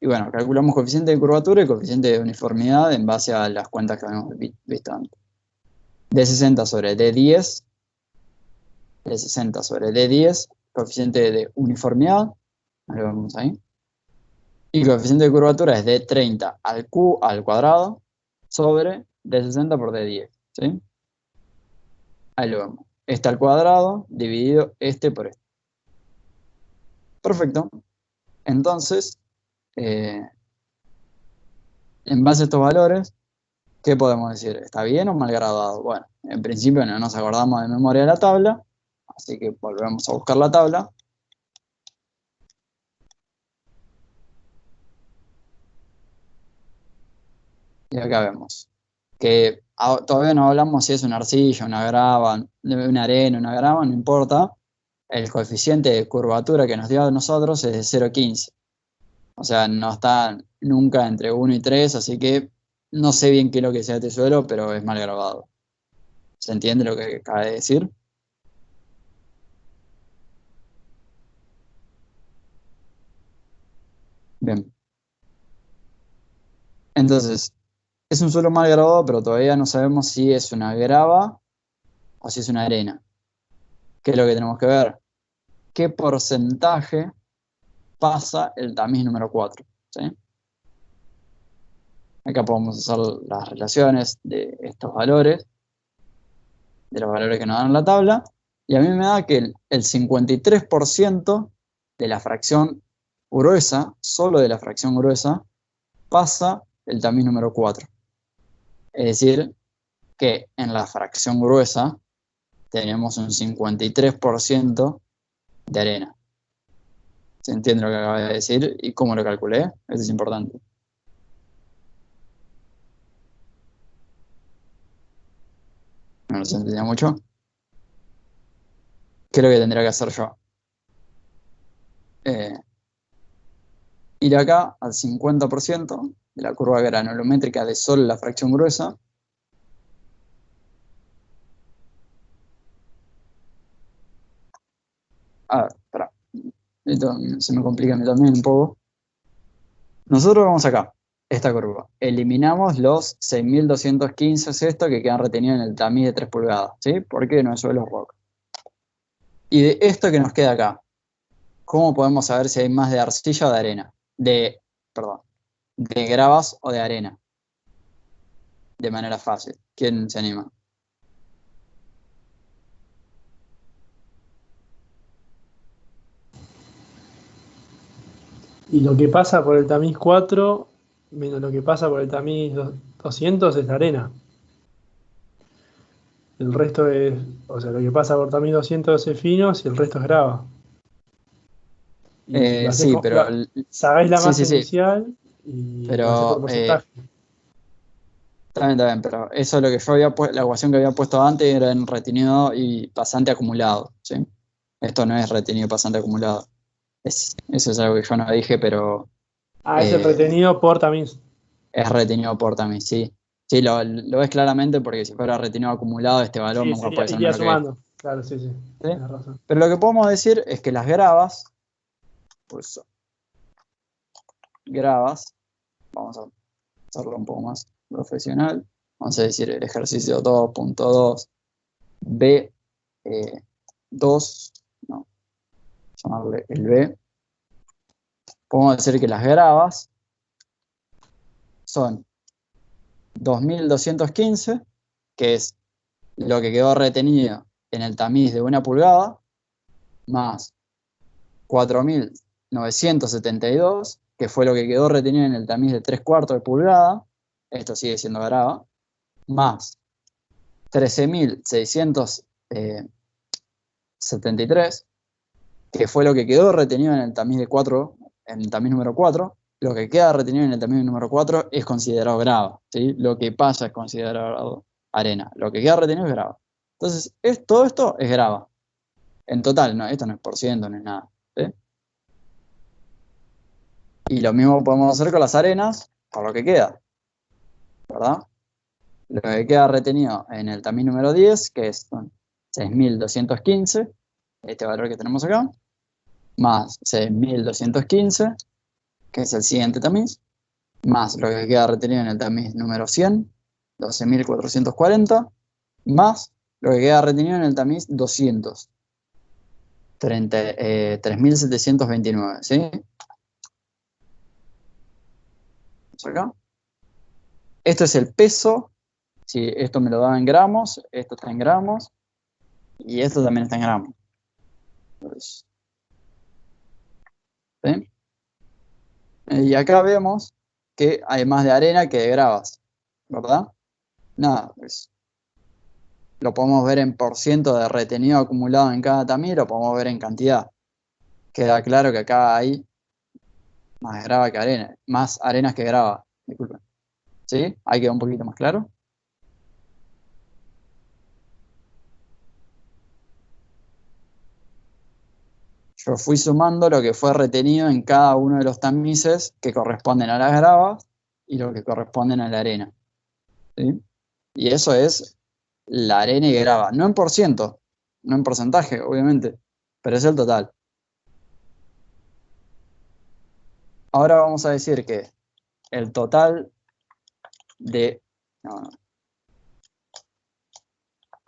Y bueno, calculamos coeficiente de curvatura y coeficiente de uniformidad en base a las cuentas que habíamos visto antes. D60 sobre D10, D60 sobre D10, coeficiente de uniformidad, lo vemos ahí. Y coeficiente de curvatura es D30 al cuadrado sobre D60 por D10, ¿sí? Ahí lo vemos. Este al cuadrado dividido este por este. Perfecto. Entonces, en base a estos valores, ¿qué podemos decir? ¿Está bien o mal gradado? Bueno, en principio no nos acordamos de memoria de la tabla, así que volvemos a buscar la tabla. Y acá vemos que todavía no hablamos si es una arcilla, una grava, una arena, una grava, no importa. El coeficiente de curvatura que nos dio a nosotros es de 0,15. O sea, no está nunca entre 1 y 3, así que no sé bien qué es lo que sea este suelo, pero es mal grabado. ¿Se entiende lo que acaba de decir? Bien. Entonces, es un suelo mal grabado, pero todavía no sabemos si es una grava o si es una arena. ¿Qué es lo que tenemos que ver? ¿Qué porcentaje pasa el tamiz número 4? ¿Sí? Acá podemos hacer las relaciones de estos valores, de los valores que nos dan en la tabla, y a mí me da que el 53% de la fracción gruesa, solo de la fracción gruesa, pasa el tamiz número 4. Es decir, que en la fracción gruesa tenemos un 53% de arena. ¿Se entiende lo que acabo de decir y cómo lo calculé? Eso es importante. No se entendía mucho. ¿Qué es lo que tendría que hacer yo? Ir acá al 50% de la curva granulométrica de solo la fracción gruesa. A ver, espera. Esto se me complica a mí también un poco. Nosotros vamos acá, esta curva. Eliminamos los 6.215 esto que quedan retenidos en el tamiz de 3 pulgadas, ¿sí? Porque no es suelo roca. Y de esto que nos queda acá, ¿cómo podemos saber si hay más de arcilla o de arena? De perdón, de gravas o de arena. De manera fácil. ¿Quién se anima? Y lo que pasa por el tamiz 4 menos lo que pasa por el tamiz 200 es arena. El resto es, o sea, lo que pasa por tamiz 200 es finos y el resto es grava. Y lo haces Sí, pero... sabés la Sí, masa sí, sí. inicial y lo haces por Pero... porcentaje. Está bien, pero eso es lo que yo había puesto, la ecuación que había puesto antes era en retenido y pasante acumulado, ¿sí? Esto no es retenido pasante acumulado. Eso es algo que yo no dije, pero Es el eh, retenido por tamiz. es retenido por tamiz, sí. Sí, lo ves claramente porque si fuera retenido acumulado, este valor Sí, nunca puede ser iría menor que este. sumando. Claro, sí, sí. ¿Sí? Tienes razón. Pero lo que podemos decir es que las pues gravas, vamos a hacerlo un poco más profesional, vamos a decir el ejercicio 2.2 B 2, no, llamarle el B, podemos decir que las gravas son 2215, que es lo que quedó retenido en el tamiz de 1 pulgada, más 4972, que fue lo que quedó retenido en el tamiz de 3/4 de pulgada, esto sigue siendo grava, más 13673, que fue lo que quedó retenido en el tamiz de 4, en el tamiz número 4. Lo que queda retenido en el tamiz número 4 es considerado grava, ¿sí? Lo que pasa es considerado arena. Lo que queda retenido es grava. Entonces, todo esto es grava. En total, no, esto no es por ciento, no es nada, ¿sí? Y lo mismo podemos hacer con las arenas, por lo que queda, ¿verdad? Lo que queda retenido en el tamiz número 10, que es 6215, este valor que tenemos acá, más 6215, que es el siguiente tamiz, más lo que queda retenido en el tamiz número 100, 12.440, más lo que queda retenido en el tamiz 200, 3.729, ¿sí? Vamos acá. Esto es el peso, si esto me lo da en gramos, esto está en gramos, y esto también está en gramos. Entonces, ¿sí? Y acá vemos que hay más de arena que de gravas, ¿verdad? Nada, pues lo podemos ver en % de retenido acumulado en cada tamiz, lo podemos ver en cantidad. Queda claro que acá hay más grava que arena, más arenas que grava, disculpen. ¿Sí? Ahí queda un poquito más claro. Yo fui sumando lo que fue retenido en cada uno de los tamices que corresponden a las gravas y lo que corresponden a la arena, ¿sí? Y eso es la arena y grava, no en %, no en porcentaje, obviamente, pero es el total. Ahora vamos a decir que el total de... No,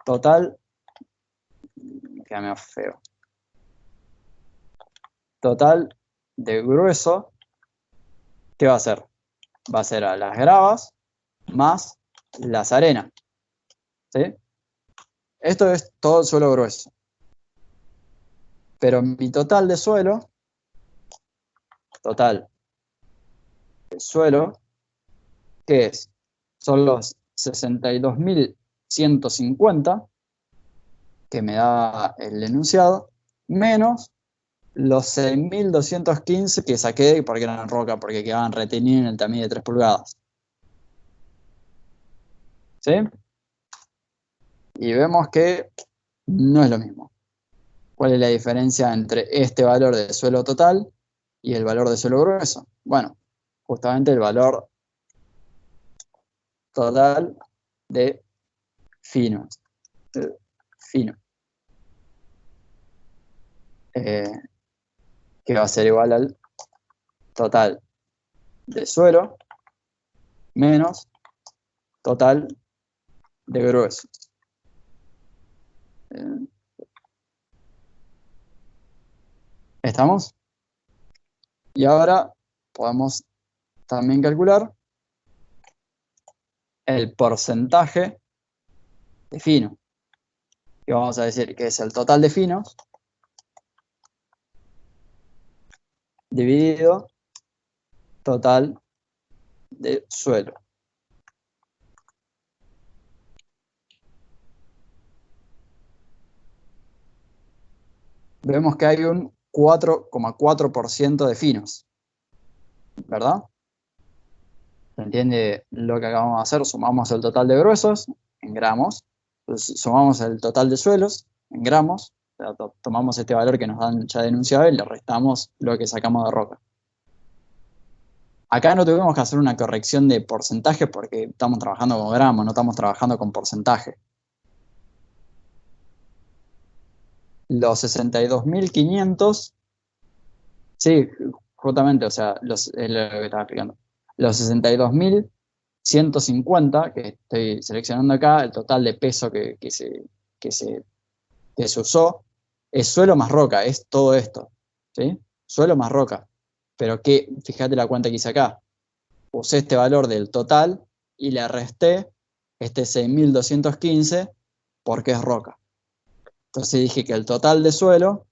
total... Queda medio feo. Total de grueso, ¿qué va a ser? Va a ser a las gravas más las arenas, ¿sí? Esto es todo el suelo grueso. Pero mi total de suelo, total de suelo, ¿qué es? Son los 62.150 que me da el enunciado, menos los 6.215 que saqué porque eran roca, porque quedaban retenidos en el tamiz de 3 pulgadas. ¿Sí? Y vemos que no es lo mismo. ¿Cuál es la diferencia entre este valor de suelo total y el valor de suelo grueso? Bueno, justamente el valor total de fino. Fino. Que va a ser igual al total de suelo menos total de grueso. ¿Estamos? Y ahora podemos también calcular el porcentaje de fino. Y vamos a decir que es el total de finos dividido total de suelo. Vemos que hay un 4,4% de finos, ¿verdad? ¿Se entiende lo que acabamos de hacer? Sumamos el total de gruesos en gramos, entonces, sumamos el total de suelos en gramos, o sea, tomamos este valor que nos dan ya denunciado y le restamos lo que sacamos de roca. Acá no tuvimos que hacer una corrección de porcentaje porque estamos trabajando con gramos, no estamos trabajando con porcentaje. Los 62.500, sí, justamente, o sea, es lo que estaba explicando. Los 62.150 que estoy seleccionando acá, el total de peso que se usó, es suelo más roca, es todo esto, ¿sí? Suelo más roca. Pero que, fíjate la cuenta que hice acá. Usé este valor del total y le resté este 6.215 porque es roca. Entonces dije que el total de suelo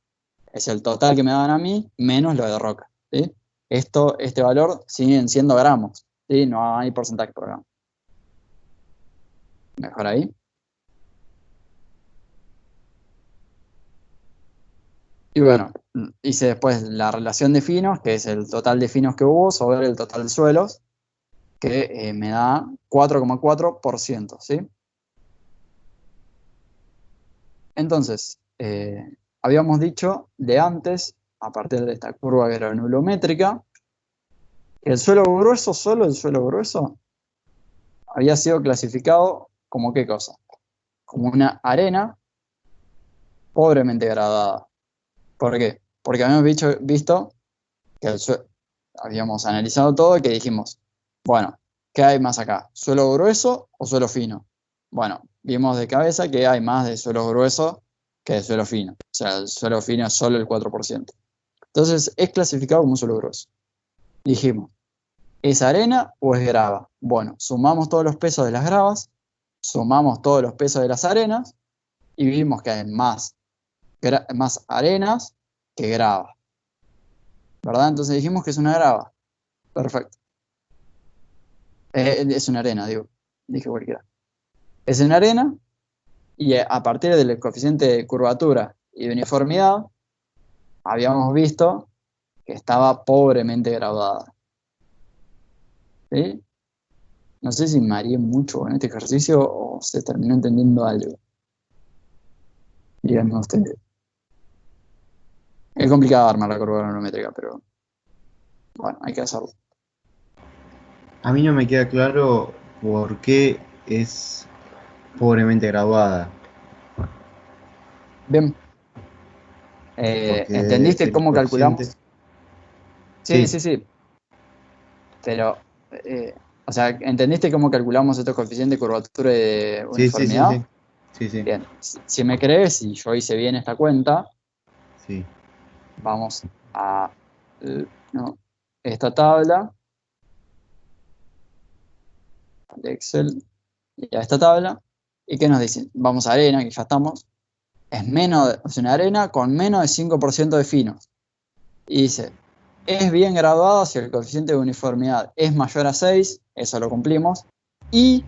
es el total que me daban a mí menos lo de roca, ¿sí? Este valor siguen siendo gramos, ¿sí? No hay porcentaje por gramo. Mejor ahí. Y bueno, hice después la relación de finos, que es el total de finos que hubo sobre el total de suelos, que me da 4,4%, ¿sí? Entonces, habíamos dicho de antes, a partir de esta curva granulométrica, que el suelo grueso, solo el suelo grueso, había sido clasificado como ¿qué cosa? Como una arena pobremente gradada. ¿Por qué? Porque habíamos visto que habíamos analizado todo y que dijimos, bueno, ¿qué hay más acá? ¿Suelo grueso o suelo fino? Bueno, vimos de cabeza que hay más de suelo grueso que de suelo fino. O sea, el suelo fino es solo el 4%. Entonces, es clasificado como un suelo grueso. Dijimos, ¿es arena o es grava? Bueno, sumamos todos los pesos de las gravas, sumamos todos los pesos de las arenas y vimos que hay más arenas que grava. ¿Verdad? Entonces dijimos que es una grava. Perfecto. Es una arena, dije cualquiera. Es una arena y a partir del coeficiente de curvatura y de uniformidad habíamos visto que estaba pobremente graduada. ¿Sí? No sé si me mareé mucho en este ejercicio o se terminó entendiendo algo. Díganme ustedes. Es complicado armar la curva granulométrica, pero bueno, hay que hacerlo. A mí no me queda claro por qué es pobremente graduada. Bien. Porque ¿Entendiste el cómo calculamos? coeficiente- Sí. Pero, o sea, ¿entendiste cómo calculamos estos coeficientes de curvatura y de uniformidad? Sí. Bien. Si me crees y yo hice bien esta cuenta, Sí. vamos a esta tabla de Excel y a esta tabla. ¿Y qué nos dicen? Vamos a arena, que ya estamos. Es una arena con menos de 5% de finos. Y dice, es bien graduada si el coeficiente de uniformidad es mayor a 6, eso lo cumplimos, y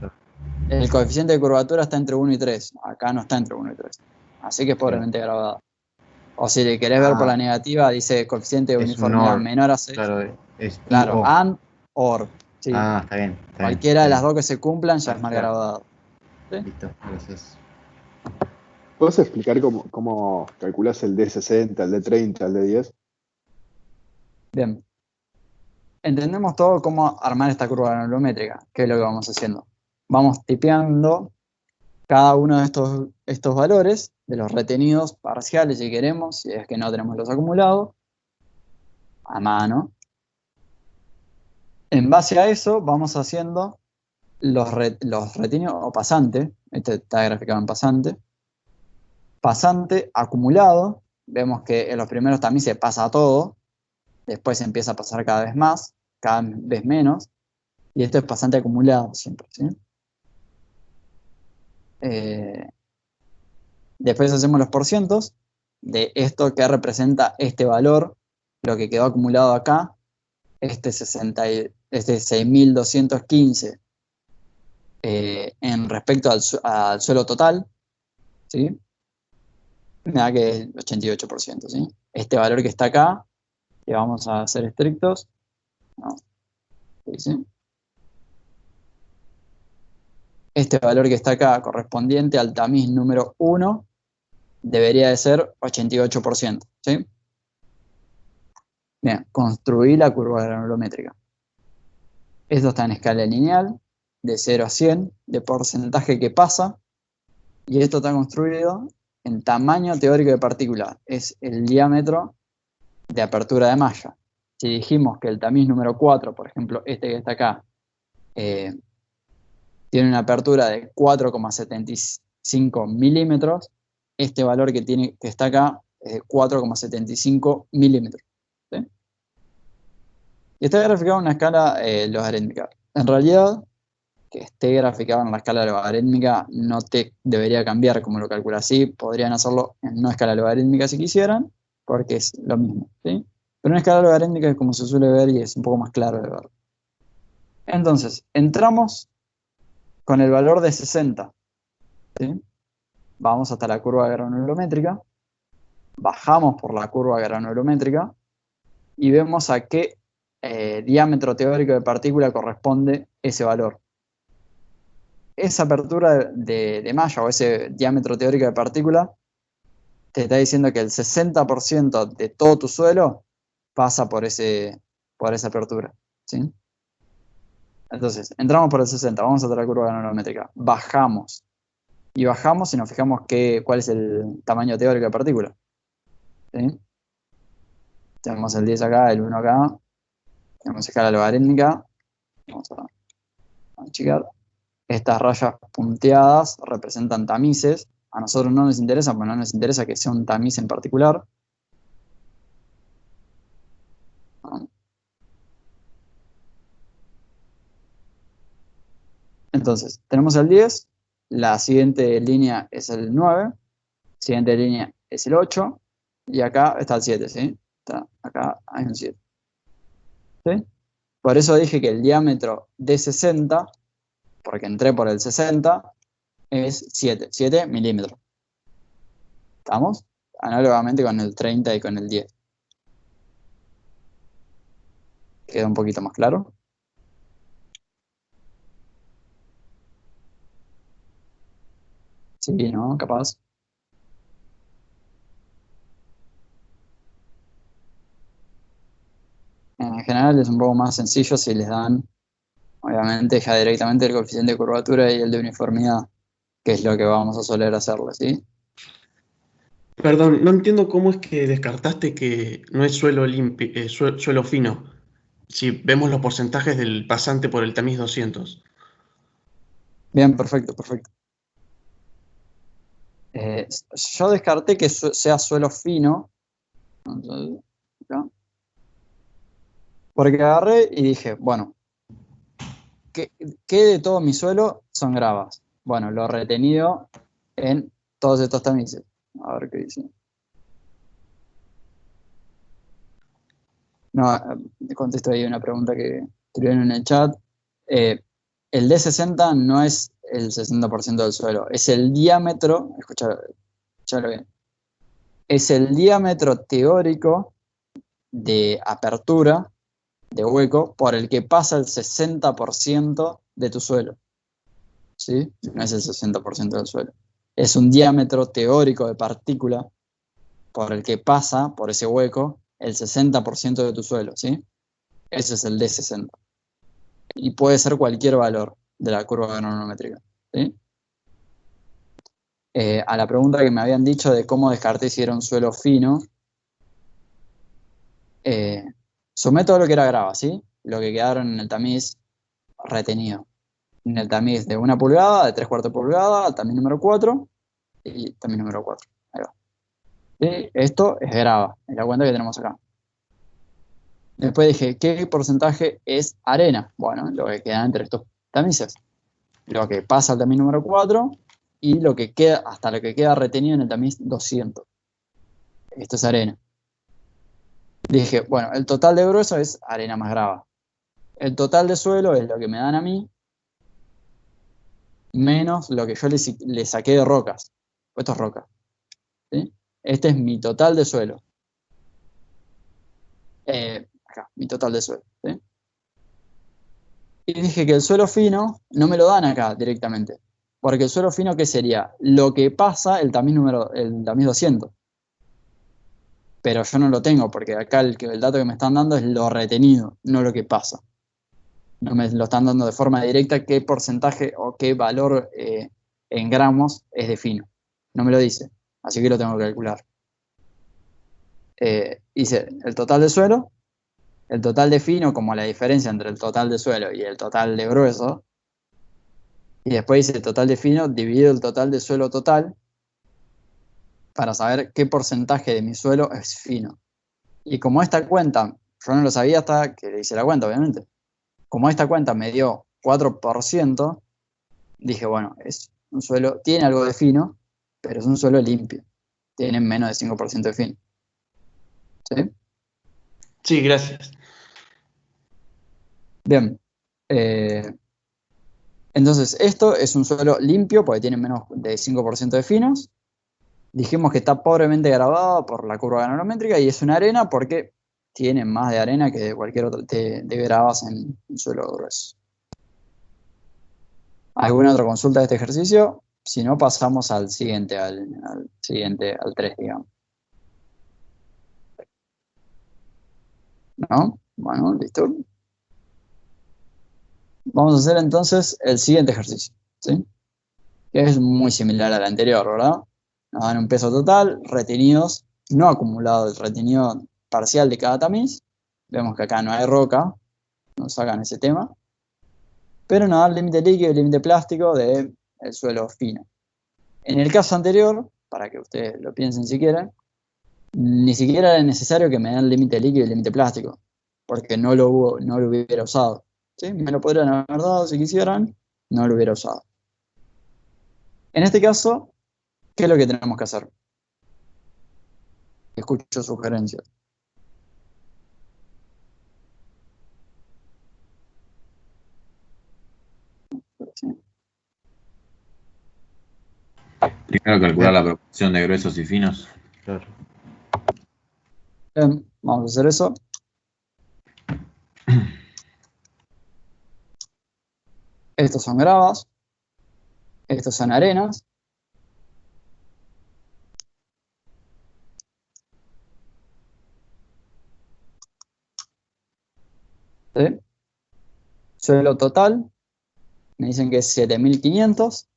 el coeficiente de curvatura está entre 1 y 3. Acá no está entre 1 y 3. Así que es pobremente graduada. O si le querés ver por la negativa, dice coeficiente de Es un uniformidad OR. menor a 6. Claro, Claro, and, or. Sí. está bien. Cualquiera de las dos que se cumplan ya es mal Claro. graduado. ¿Sí? Listo, gracias. ¿Puedes explicar cómo calculas el D60, el D30, el D10? Bien. Entendemos todo cómo armar esta curva granulométrica, que es lo que vamos haciendo. Vamos tipeando cada uno de estos valores, de los retenidos parciales si queremos, si es que no tenemos los acumulados, a mano. En base a eso vamos haciendo los retenidos o pasante, este está graficado en pasante. Pasante acumulado, vemos que en los primeros también se pasa todo, después se empieza a pasar cada vez más, cada vez menos, y esto es pasante acumulado siempre, ¿sí? Después hacemos los porcientos de esto que representa este valor, lo que quedó acumulado acá, este 6.215 en respecto al suelo total, ¿sí? Me da que es 88%, ¿sí? Este valor que está acá, que vamos a ser estrictos, ¿no? ¿Sí? Este valor que está acá, correspondiente al tamiz número 1, debería de ser 88%, ¿sí? Bien, construí la curva granulométrica. Esto está en escala lineal, de 0 a 100, de porcentaje que pasa, y esto está construido en tamaño teórico de partícula, es el diámetro de apertura de malla. Si dijimos que el tamiz número 4, por ejemplo, este que está acá, tiene una apertura de 4,75 milímetros, este valor que está acá es de 4,75 milímetros. ¿Sí? Y está graficado en una escala logarítmica. En realidad, que esté graficado en la escala logarítmica no te debería cambiar como lo calcula así. Podrían hacerlo en no escala logarítmica si quisieran, porque es lo mismo, ¿sí? Pero en escala logarítmica es como se suele ver y es un poco más claro de ver. Entonces, entramos con el valor de 60, ¿sí? Vamos hasta la curva granulométrica, bajamos por la curva granulométrica y vemos a qué diámetro teórico de partícula corresponde ese valor. Esa apertura de malla o ese diámetro teórico de partícula te está diciendo que el 60% de todo tu suelo pasa por esa apertura, ¿sí? Entonces, entramos por el 60, vamos a la curva granulométrica, bajamos. Y bajamos y nos fijamos cuál es el tamaño teórico de partícula, ¿sí? Tenemos el 10 acá, el 1 acá, tenemos escala logarítmica, vamos a achicar. Estas rayas punteadas representan tamices, a nosotros no nos interesa, porque no nos interesa que sea un tamiz en particular. Entonces, tenemos el 10, la siguiente línea es el 9, siguiente línea es el 8, y acá está el 7, ¿sí? Acá hay un 7. ¿Sí? Por eso dije que el diámetro de 60, porque entré por el 60, es 7 milímetros. ¿Estamos? Análogamente con el 30 y con el 10. ¿Queda un poquito más claro? Sí, ¿no? Capaz. En general es un poco más sencillo si les dan, obviamente, ya directamente el coeficiente de curvatura y el de uniformidad, que es lo que vamos a soler hacerle, ¿sí? Perdón, no entiendo cómo es que descartaste que no es suelo suelo fino, si vemos los porcentajes del pasante por el tamiz 200. Bien, perfecto. Yo descarté que sea suelo fino, ¿no? Porque agarré y dije, bueno, ¿qué de todo mi suelo son gravas? Bueno, lo retenido en todos estos tamices. A ver qué dice. No, contesto ahí una pregunta que escribieron en el chat. El D60 no es el 60% del suelo, es el diámetro, escuchalo bien, es el diámetro teórico de apertura, de hueco, por el que pasa el 60% de tu suelo, ¿sí? No es el 60% del suelo. Es un diámetro teórico de partícula por el que pasa por ese hueco el 60% de tu suelo, ¿sí? Ese es el D60. Y puede ser cualquier valor de la curva granulométrica, ¿sí? A la pregunta que me habían dicho de cómo descarté si era un suelo fino, sumé todo lo que era grava, ¿sí? Lo que quedaron en el tamiz retenido. En el tamiz de 1 pulgada, de 3/4 pulgada, al tamiz número 4 y tamiz número 4. Ahí va. ¿Sí? Esto es grava, es la cuenta que tenemos acá. Después dije, ¿qué porcentaje es arena? Bueno, lo que queda entre estos tamices. Lo que pasa al tamiz número 4 y lo que queda, hasta lo que queda retenido en el tamiz 200. Esto es arena. Dije, bueno, el total de grueso es arena más grava. El total de suelo es lo que me dan a mí, menos lo que yo le saqué de rocas. Esto es roca. ¿Sí? Este es mi total de suelo. Acá, mi total de suelo. ¿Sí? Y dije que el suelo fino no me lo dan acá directamente. Porque el suelo fino, ¿qué sería? Lo que pasa el tamiz 200. Pero yo no lo tengo, porque acá el dato que me están dando es lo retenido, no lo que pasa. No me lo están dando de forma directa qué porcentaje o qué valor en gramos es de fino. No me lo dice, así que lo tengo que calcular. Hice el total de suelo, el total de fino como la diferencia entre el total de suelo y el total de grueso, y después hice el total de fino dividido el total de suelo total para saber qué porcentaje de mi suelo es fino. Y como esta cuenta, yo no lo sabía hasta que le hice la cuenta, obviamente. Como esta cuenta me dio 4%, dije, bueno, es un suelo, tiene algo de fino, pero es un suelo limpio. Tiene menos de 5% de fino. ¿Sí? Sí, gracias. Bien. Entonces, esto es un suelo limpio porque tiene menos de 5% de finos. Dijimos que está pobremente grabado por la curva granulométrica y es una arena porque tiene más de arena que de cualquier otro de gravas en suelo grueso. ¿Alguna otra consulta de este ejercicio? Si no, pasamos al siguiente, al 3, digamos. ¿No? Bueno, listo. Vamos a hacer entonces el siguiente ejercicio, ¿sí? Que es muy similar al anterior, ¿verdad? Nos dan un peso total, retenidos, no acumulado, el retenido parcial de cada tamiz. Vemos que acá no hay roca, nos sacan ese tema. Pero nos da el límite líquido y el límite plástico del suelo fino. En el caso anterior, para que ustedes lo piensen si quieren, ni siquiera era necesario que me den el límite líquido y el límite plástico, porque no lo hubiera usado. ¿Sí? Me lo podrían haber dado si quisieran, no lo hubiera usado. En este caso, ¿qué es lo que tenemos que hacer? Escucho sugerencias. ¿Sí? Primero calcular la proporción de gruesos y finos. Claro. Bien, vamos a hacer eso. Estos son gravas. Estos son arenas. ¿Sí? Suelo total. Me dicen que es 7500.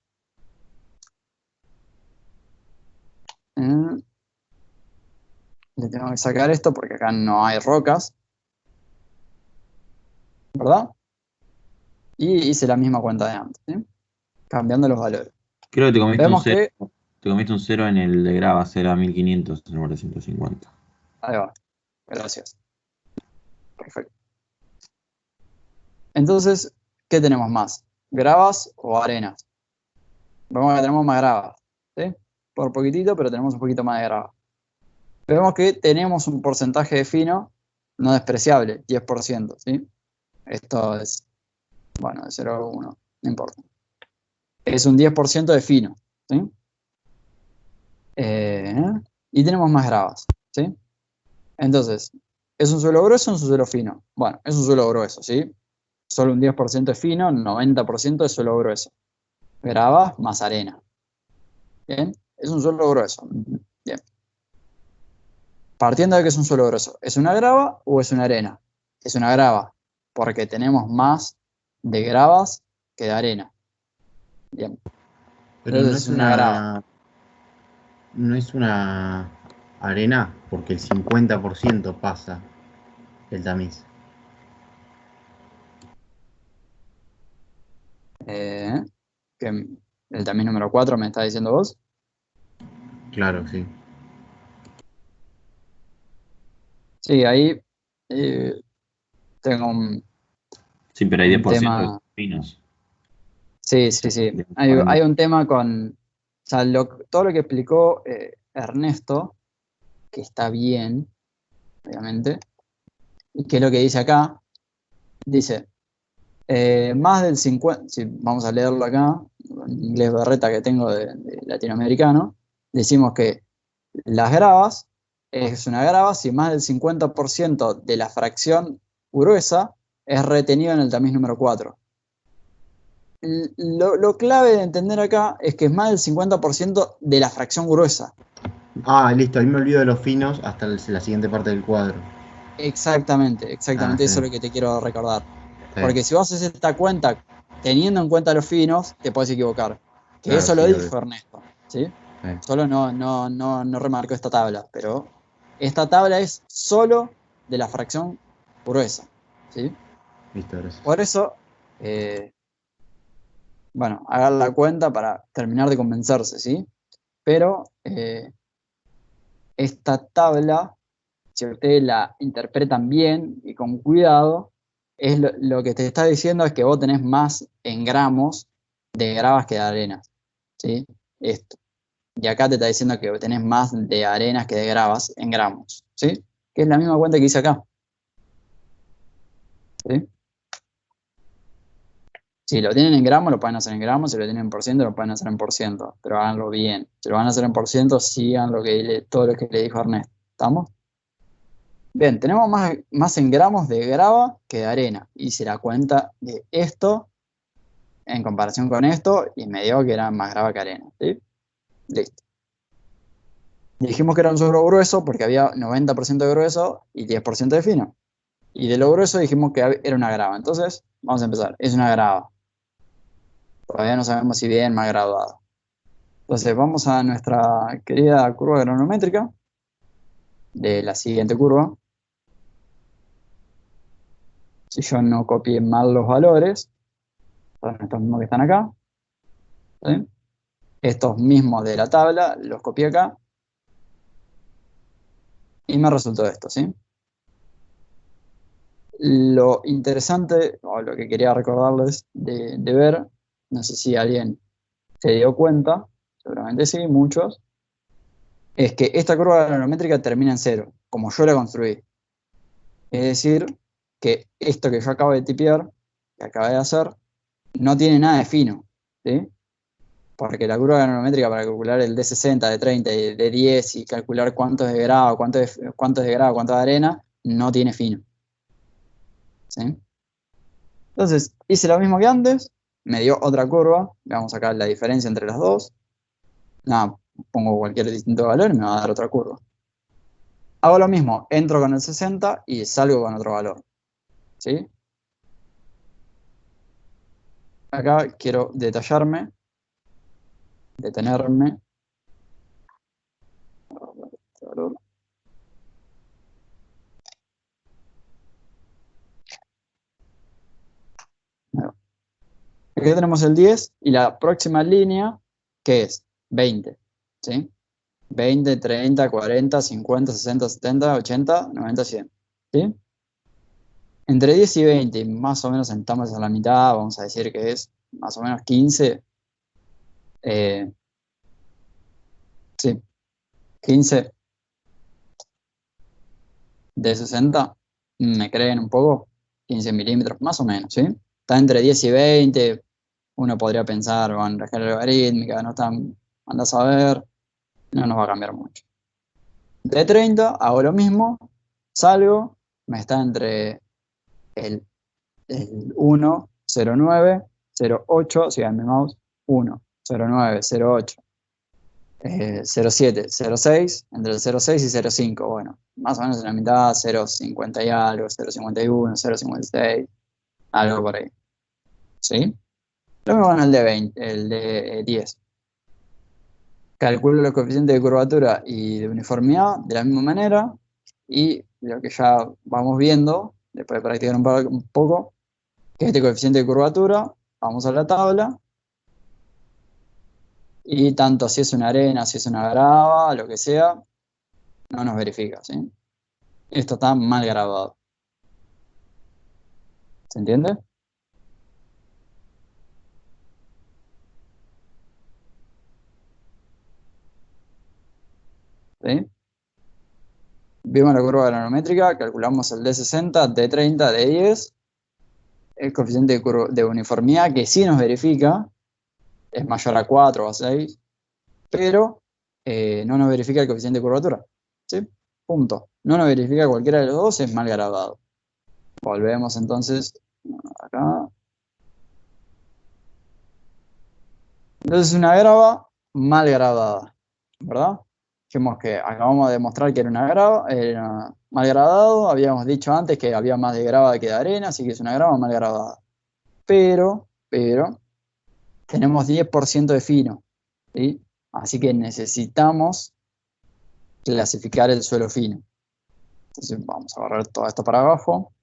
Le tengo que sacar esto porque acá no hay rocas. ¿Verdad? Y hice la misma cuenta de antes, ¿sí? Cambiando los valores. Creo que te comiste Vemos un 0. que... Te comiste un 0 en el de gravas, era 1500 en lugar de 150. Ahí va. Gracias. Perfecto. Entonces, ¿qué tenemos más? ¿Gravas o arenas? Vemos que tenemos más gravas, ¿sí? Por poquitito, pero tenemos un poquito más de gravas. Vemos que tenemos un porcentaje de fino no despreciable, 10%, ¿sí? Esto es, bueno, de 0 a 1, no importa. Es un 10% de fino, ¿sí? Y tenemos más gravas, ¿sí? Entonces, ¿es un suelo grueso o es un suelo fino? Bueno, es un suelo grueso, ¿sí? Solo un 10% es fino, 90% es suelo grueso. Gravas más arena. ¿Bien? Es un suelo grueso. Bien. Partiendo de que es un suelo grueso, ¿es una grava o es una arena? Es una grava, porque tenemos más de gravas que de arena. Bien. Pero Entonces no es es una grava. no es una arena, porque el 50% pasa el tamiz. Que el tamiz número 4 me está diciendo vos. Claro, sí. Sí, ahí tengo un Sí, pero hay un 10% de tema. finos. Sí. Hay un tema con. O sea, todo lo que explicó Ernesto, que está bien, obviamente, y que es lo que dice acá, dice, más del 50, si vamos a leerlo acá, en inglés berreta que tengo de latinoamericano, decimos que las gravas es una grava si más del 50% de la fracción gruesa es retenido en el tamiz número 4. Lo clave de entender acá es que es más del 50% de la fracción gruesa. Ah, listo, ahí me olvido de los finos hasta la siguiente parte del cuadro. Exactamente, Ah, eso es sí. lo que te quiero recordar. Sí. Porque si vos haces esta cuenta teniendo en cuenta los finos, te puedes equivocar. Que Claro, eso lo sí, dijo obvio. Ernesto, ¿sí? Sí. Solo no remarcó esta tabla, pero esta tabla es solo de la fracción gruesa, ¿sí? Listo, gracias. Por eso, bueno, hagan la cuenta para terminar de convencerse, ¿sí? Pero esta tabla, si ustedes la interpretan bien y con cuidado, es lo que te está diciendo es que vos tenés más en gramos de gravas que de arenas, ¿sí? Esto. Y acá te está diciendo que tenés más de arenas que de gravas en gramos, ¿sí? Que es la misma cuenta que hice acá, ¿sí? Si lo tienen en gramos, lo pueden hacer en gramos. Si lo tienen en por ciento, lo pueden hacer en por ciento. Pero háganlo bien. Si lo van a hacer en por ciento, sigan todo lo que le dijo Ernesto. ¿Estamos? Bien, tenemos más en gramos de grava que de arena. Hice la cuenta de esto en comparación con esto y me dio que era más grava que arena, ¿sí? Listo. Dijimos que era un suelo grueso porque había 90% de grueso y 10% de fino. Y de lo grueso dijimos que era una grava. Entonces, vamos a empezar. Es una grava. Todavía no sabemos si bien más graduado. Entonces, vamos a nuestra querida curva granulométrica de la siguiente curva. Si yo no copié mal los valores, son estos mismos que están acá, ¿sí? Estos mismos de la tabla los copié acá y me resultó esto, ¿sí? Lo interesante, o lo que quería recordarles de ver, no sé si alguien se dio cuenta, seguramente sí, muchos, es que esta curva granulométrica termina en cero, como yo la construí. Es decir, que esto que yo acabo de tipear, que acabé de hacer, no tiene nada de fino, ¿sí? Porque la curva granulométrica para calcular el D60, de 30 y de 10 y calcular cuánto es de grado, cuánto es de grado, cuánto de arena, no tiene fino, ¿sí? Entonces, hice lo mismo que antes, me dio otra curva, veamos acá la diferencia entre las dos. Nada, pongo cualquier distinto valor y me va a dar otra curva. Hago lo mismo, entro con el 60 y salgo con otro valor, ¿sí? Acá quiero detenerme. Aquí tenemos el 10 y la próxima línea, que es 20, ¿sí? 20, 30, 40, 50, 60, 70, 80, 90, 100, ¿sí? Entre 10 y 20, más o menos estamos a la mitad, vamos a decir que es más o menos 15, sí, 15 de 60, ¿me creen un poco? 15 milímetros, más o menos, ¿sí? Está entre 10 y 20, uno podría pensar, bueno, la escala logarítmica, no están, andás a ver, no nos va a cambiar mucho. De 30 hago lo mismo, salgo, me está entre el 1, 0,9, 0,8, sigan mi mouse, 1, 0,9, 0,8, 0,7, 0,6, entre el 0,6 y 0,5, bueno, más o menos en la mitad, 0,50 y algo, 0,51, 0,56, algo por ahí, ¿sí? Lo mismo con el de 20, el de 10. Calculo los coeficientes de curvatura y de uniformidad de la misma manera y lo que ya vamos viendo, después de practicar un poco, que este coeficiente de curvatura, vamos a la tabla y tanto si es una arena, si es una grava, lo que sea, no nos verifica, ¿sí? Esto está mal grabado. ¿Se entiende? ¿Sí? Vimos la curva granulométrica, calculamos el D60, D30, D10, el coeficiente de uniformidad que sí nos verifica, es mayor a 4 o a 6, pero no nos verifica el coeficiente de curvatura. ¿Sí? Punto. No nos verifica cualquiera de los dos, es mal grabado. Volvemos entonces acá. Entonces una grava mal grabada, ¿verdad? Dijimos que acabamos de demostrar que era una grava, era mal grabado. Habíamos dicho antes que había más de grava que de arena, así que es una grava mal grabada. Pero, tenemos 10% de fino, ¿sí? Así que necesitamos clasificar el suelo fino. Entonces vamos a barrer todo esto para abajo.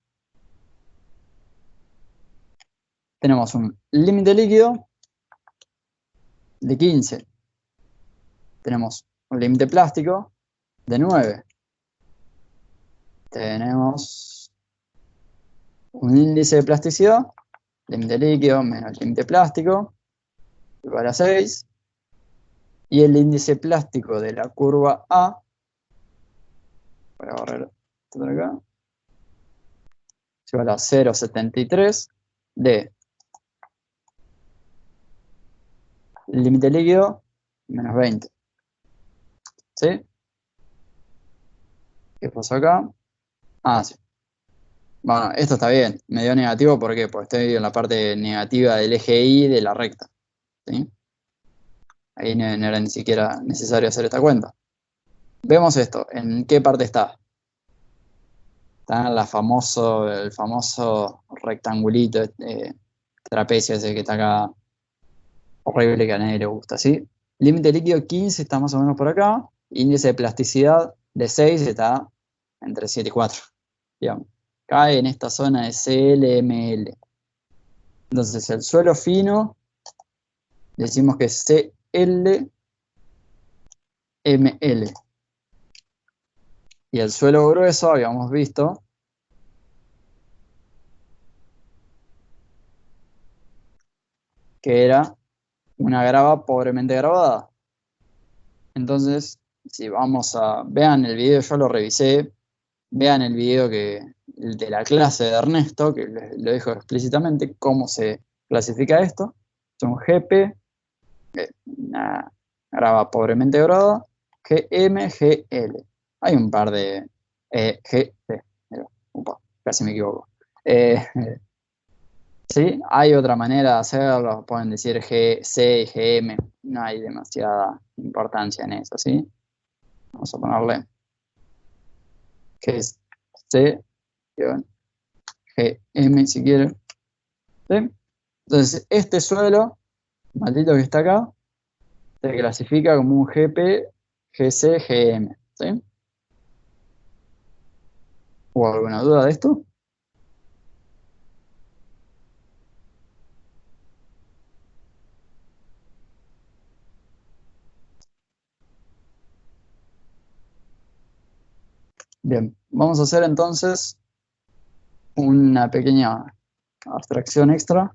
Tenemos un límite líquido de 15. Tenemos un límite plástico de 9. Tenemos un índice de plasticidad, límite líquido menos límite plástico, igual a 6. Y el índice plástico de la curva A, voy a borrar esto por acá, es igual a 0,73 de límite líquido menos 20. ¿Sí? ¿Qué pasó acá? Ah, sí. Bueno, esto está bien. Me dio negativo, ¿por qué? Porque estoy en la parte negativa del eje Y de la recta. ¿Sí? Ahí no era ni siquiera necesario hacer esta cuenta. Vemos esto. ¿En qué parte está? Está en el famoso rectangulito, trapecio ese que está acá. Horrible, que a nadie le gusta, ¿sí? Límite líquido 15 está más o menos por acá. Índice de plasticidad de 6 está entre 7 y 4. Digamos. Cae en esta zona de CLML. Entonces el suelo fino decimos que es CLML. Y el suelo grueso habíamos visto que era una grava pobremente grabada. Entonces, si vamos a... Vean el video, yo lo revisé. Vean el video de la clase de Ernesto, que lo dijo explícitamente, cómo se clasifica esto. Es un GP, una grava pobremente grabada, GMGL. Hay un par de GC, casi me equivoco. Sí, hay otra manera de hacerlo, pueden decir GC y GM, no hay demasiada importancia en eso, ¿sí? Vamos a ponerle GC, GM si quieren. ¿Sí? Entonces, este suelo, maldito que está acá, se clasifica como un GP, GC, GM. ¿Sí? ¿Hubo alguna duda de esto? Bien, vamos a hacer entonces una pequeña abstracción extra.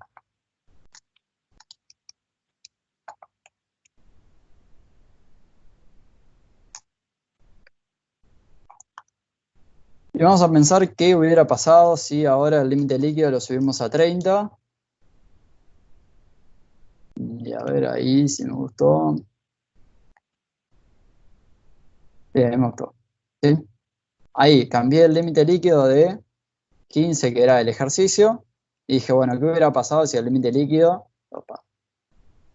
Y vamos a pensar qué hubiera pasado si ahora el límite líquido lo subimos a 30. Y a ver ahí si me gustó. Bien, me gustó. ¿Sí? Ahí cambié el límite líquido de 15, que era el ejercicio, y dije, bueno, ¿qué hubiera pasado si el límite líquido,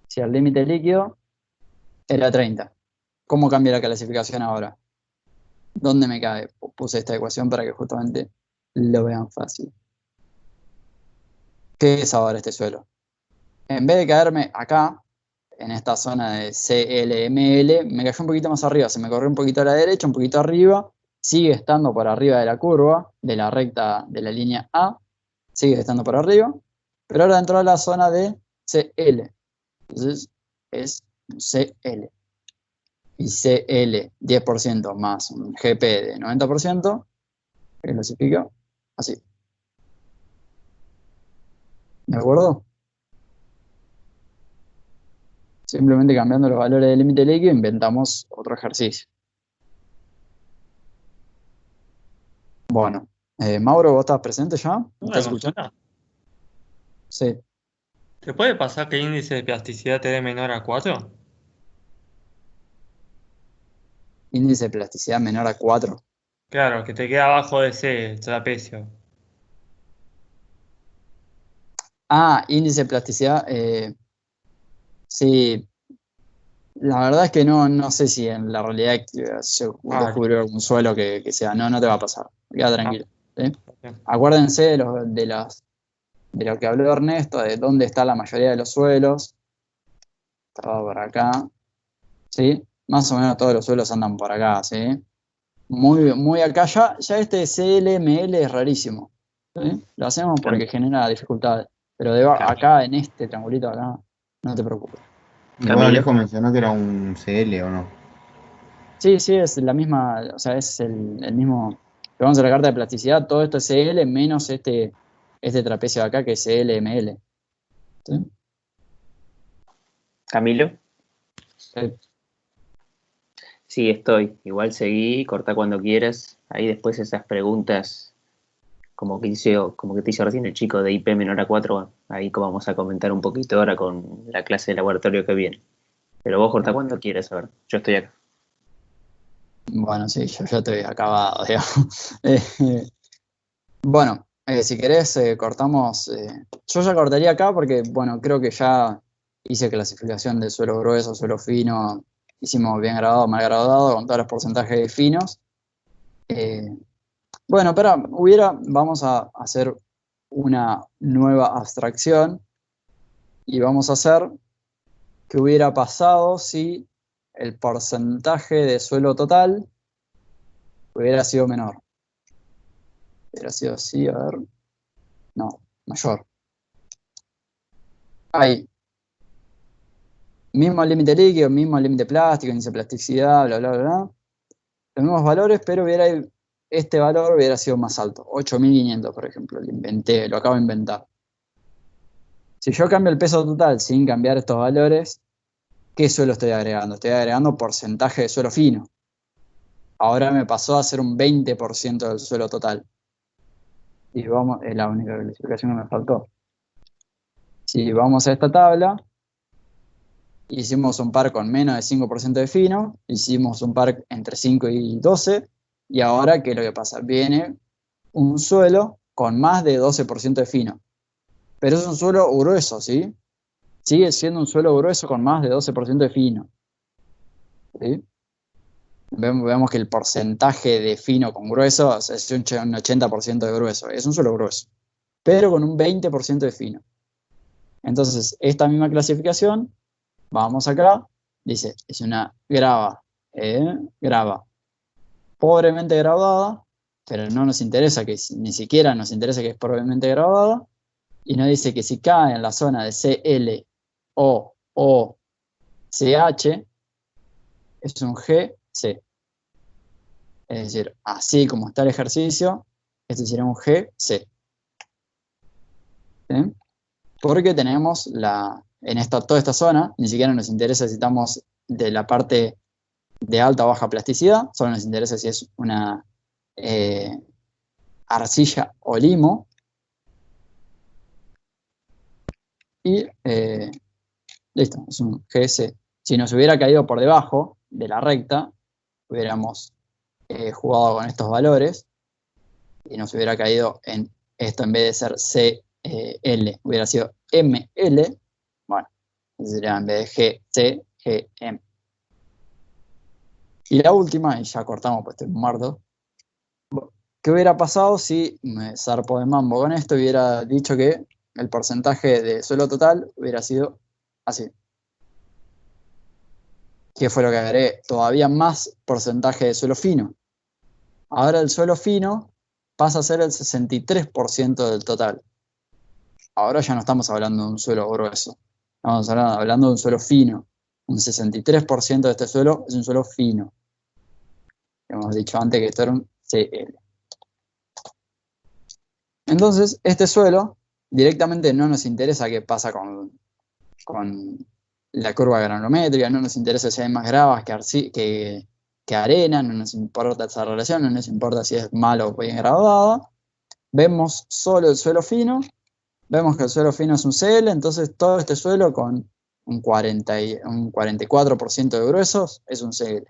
si el límite líquido era 30? ¿Cómo cambia la clasificación ahora? ¿Dónde me cae? Puse esta ecuación para que justamente lo vean fácil. ¿Qué es ahora este suelo? En vez de caerme acá, en esta zona de CLML, me cayó un poquito más arriba, se me corrió un poquito a la derecha, un poquito arriba, sigue estando por arriba de la curva, de la recta de la línea A, sigue estando por arriba, pero ahora entró a la zona de CL. Entonces es CL. Y CL 10% más un GP de 90%, que clasifica así. ¿De acuerdo? Simplemente cambiando los valores del límite líquido inventamos otro ejercicio. Bueno, Mauro, ¿vos estás presente ya? ¿Me Una estás escuchando? consulta. Sí. ¿Te puede pasar que el índice de plasticidad te dé menor a 4? Índice de plasticidad menor a 4. Claro, que te queda abajo de ese trapecio. Ah, índice de plasticidad. Sí, la verdad es que no sé si en la realidad se descubrió algún suelo que sea. No te va a pasar. Queda tranquilo. ¿Sí? Acuérdense de lo que habló Ernesto, de dónde está la mayoría de los suelos. Estaba por acá. ¿Sí? Más o menos todos los suelos andan por acá, ¿sí? Muy acá. Ya este CLML es rarísimo. ¿Sí? Lo hacemos porque genera dificultades. Pero acá, en este triangulito acá, no te preocupes. Igual Alejo mencionó que era un CL, ¿o no? Sí, es la misma, o sea, es el mismo. Vamos a la carta de plasticidad, todo esto es CL menos este trapecio de acá que es CLML. ¿Sí? Camilo. Sí. Sí, estoy. Igual seguí, cortá cuando quieras. Ahí después esas preguntas, como que te hizo recién el chico de IP menor a 4, ahí vamos a comentar un poquito ahora con la clase de laboratorio que viene. Pero vos cortá cuando quieras, a ver. Yo estoy acá. Bueno, sí, yo ya estoy acabado, digamos. Bueno, si querés, cortamos. Yo ya cortaría acá porque, bueno, creo que ya hice clasificación de suelo grueso, suelo fino. Hicimos bien gradado, mal gradado, con todos los porcentajes de finos. Bueno, pero vamos a hacer una nueva abstracción y vamos a hacer qué hubiera pasado si el porcentaje de suelo total hubiera sido menor. Hubiera sido así, a ver. No, mayor. Ahí. Mismo límite líquido, mismo límite plástico, índice de plasticidad, bla, bla, bla. Los mismos valores, pero este valor hubiera sido más alto. 8500, por ejemplo. Lo acabo de inventar. Si yo cambio el peso total sin cambiar estos valores, ¿qué suelo estoy agregando? Estoy agregando porcentaje de suelo fino. Ahora me pasó a ser un 20% del suelo total. Y es la única clasificación que me faltó. Si vamos a esta tabla, hicimos un par con menos de 5% de fino, hicimos un par entre 5 y 12, y ahora, ¿qué es lo que pasa? Viene un suelo con más de 12% de fino. Pero es un suelo grueso, ¿sí? Sigue siendo un suelo grueso con más de 12% de fino. ¿Sí? Vemos que el porcentaje de fino con grueso es un 80% de grueso. Es un suelo grueso, pero con un 20% de fino. Entonces, esta misma clasificación, vamos acá, dice, es una grava pobremente gravada, pero no nos interesa ni siquiera nos interesa que es pobremente gravada, y nos dice que si cae en la zona de CL o CH, es un GC. Es decir, así como está el ejercicio, este sería un GC. ¿Sí? Porque tenemos toda esta zona, ni siquiera nos interesa si estamos de la parte de alta o baja plasticidad, solo nos interesa si es una arcilla o limo. Y listo, es un GS. Si nos hubiera caído por debajo de la recta, hubiéramos jugado con estos valores y nos hubiera caído en esto en vez de ser CL, hubiera sido ML. Bueno, sería en vez de GC, GM. Y la última, y ya cortamos pues estoy muerto. ¿Qué hubiera pasado si me zarpo de mambo con esto y hubiera dicho que el porcentaje de suelo total hubiera sido así? ¿Qué fue lo que agregué? Todavía más porcentaje de suelo fino. Ahora el suelo fino pasa a ser el 63% del total. Ahora ya no estamos hablando de un suelo grueso. Estamos hablando de un suelo fino. Un 63% de este suelo es un suelo fino. Hemos dicho antes que esto era un CL. Entonces, este suelo directamente no nos interesa qué pasa con la curva granulométrica, no nos interesa si hay más gravas que arena, no nos importa esa relación, no nos importa si es malo o bien graduada. Vemos solo el suelo fino, vemos que el suelo fino es un CL, entonces todo este suelo con un 44% de gruesos es un CL.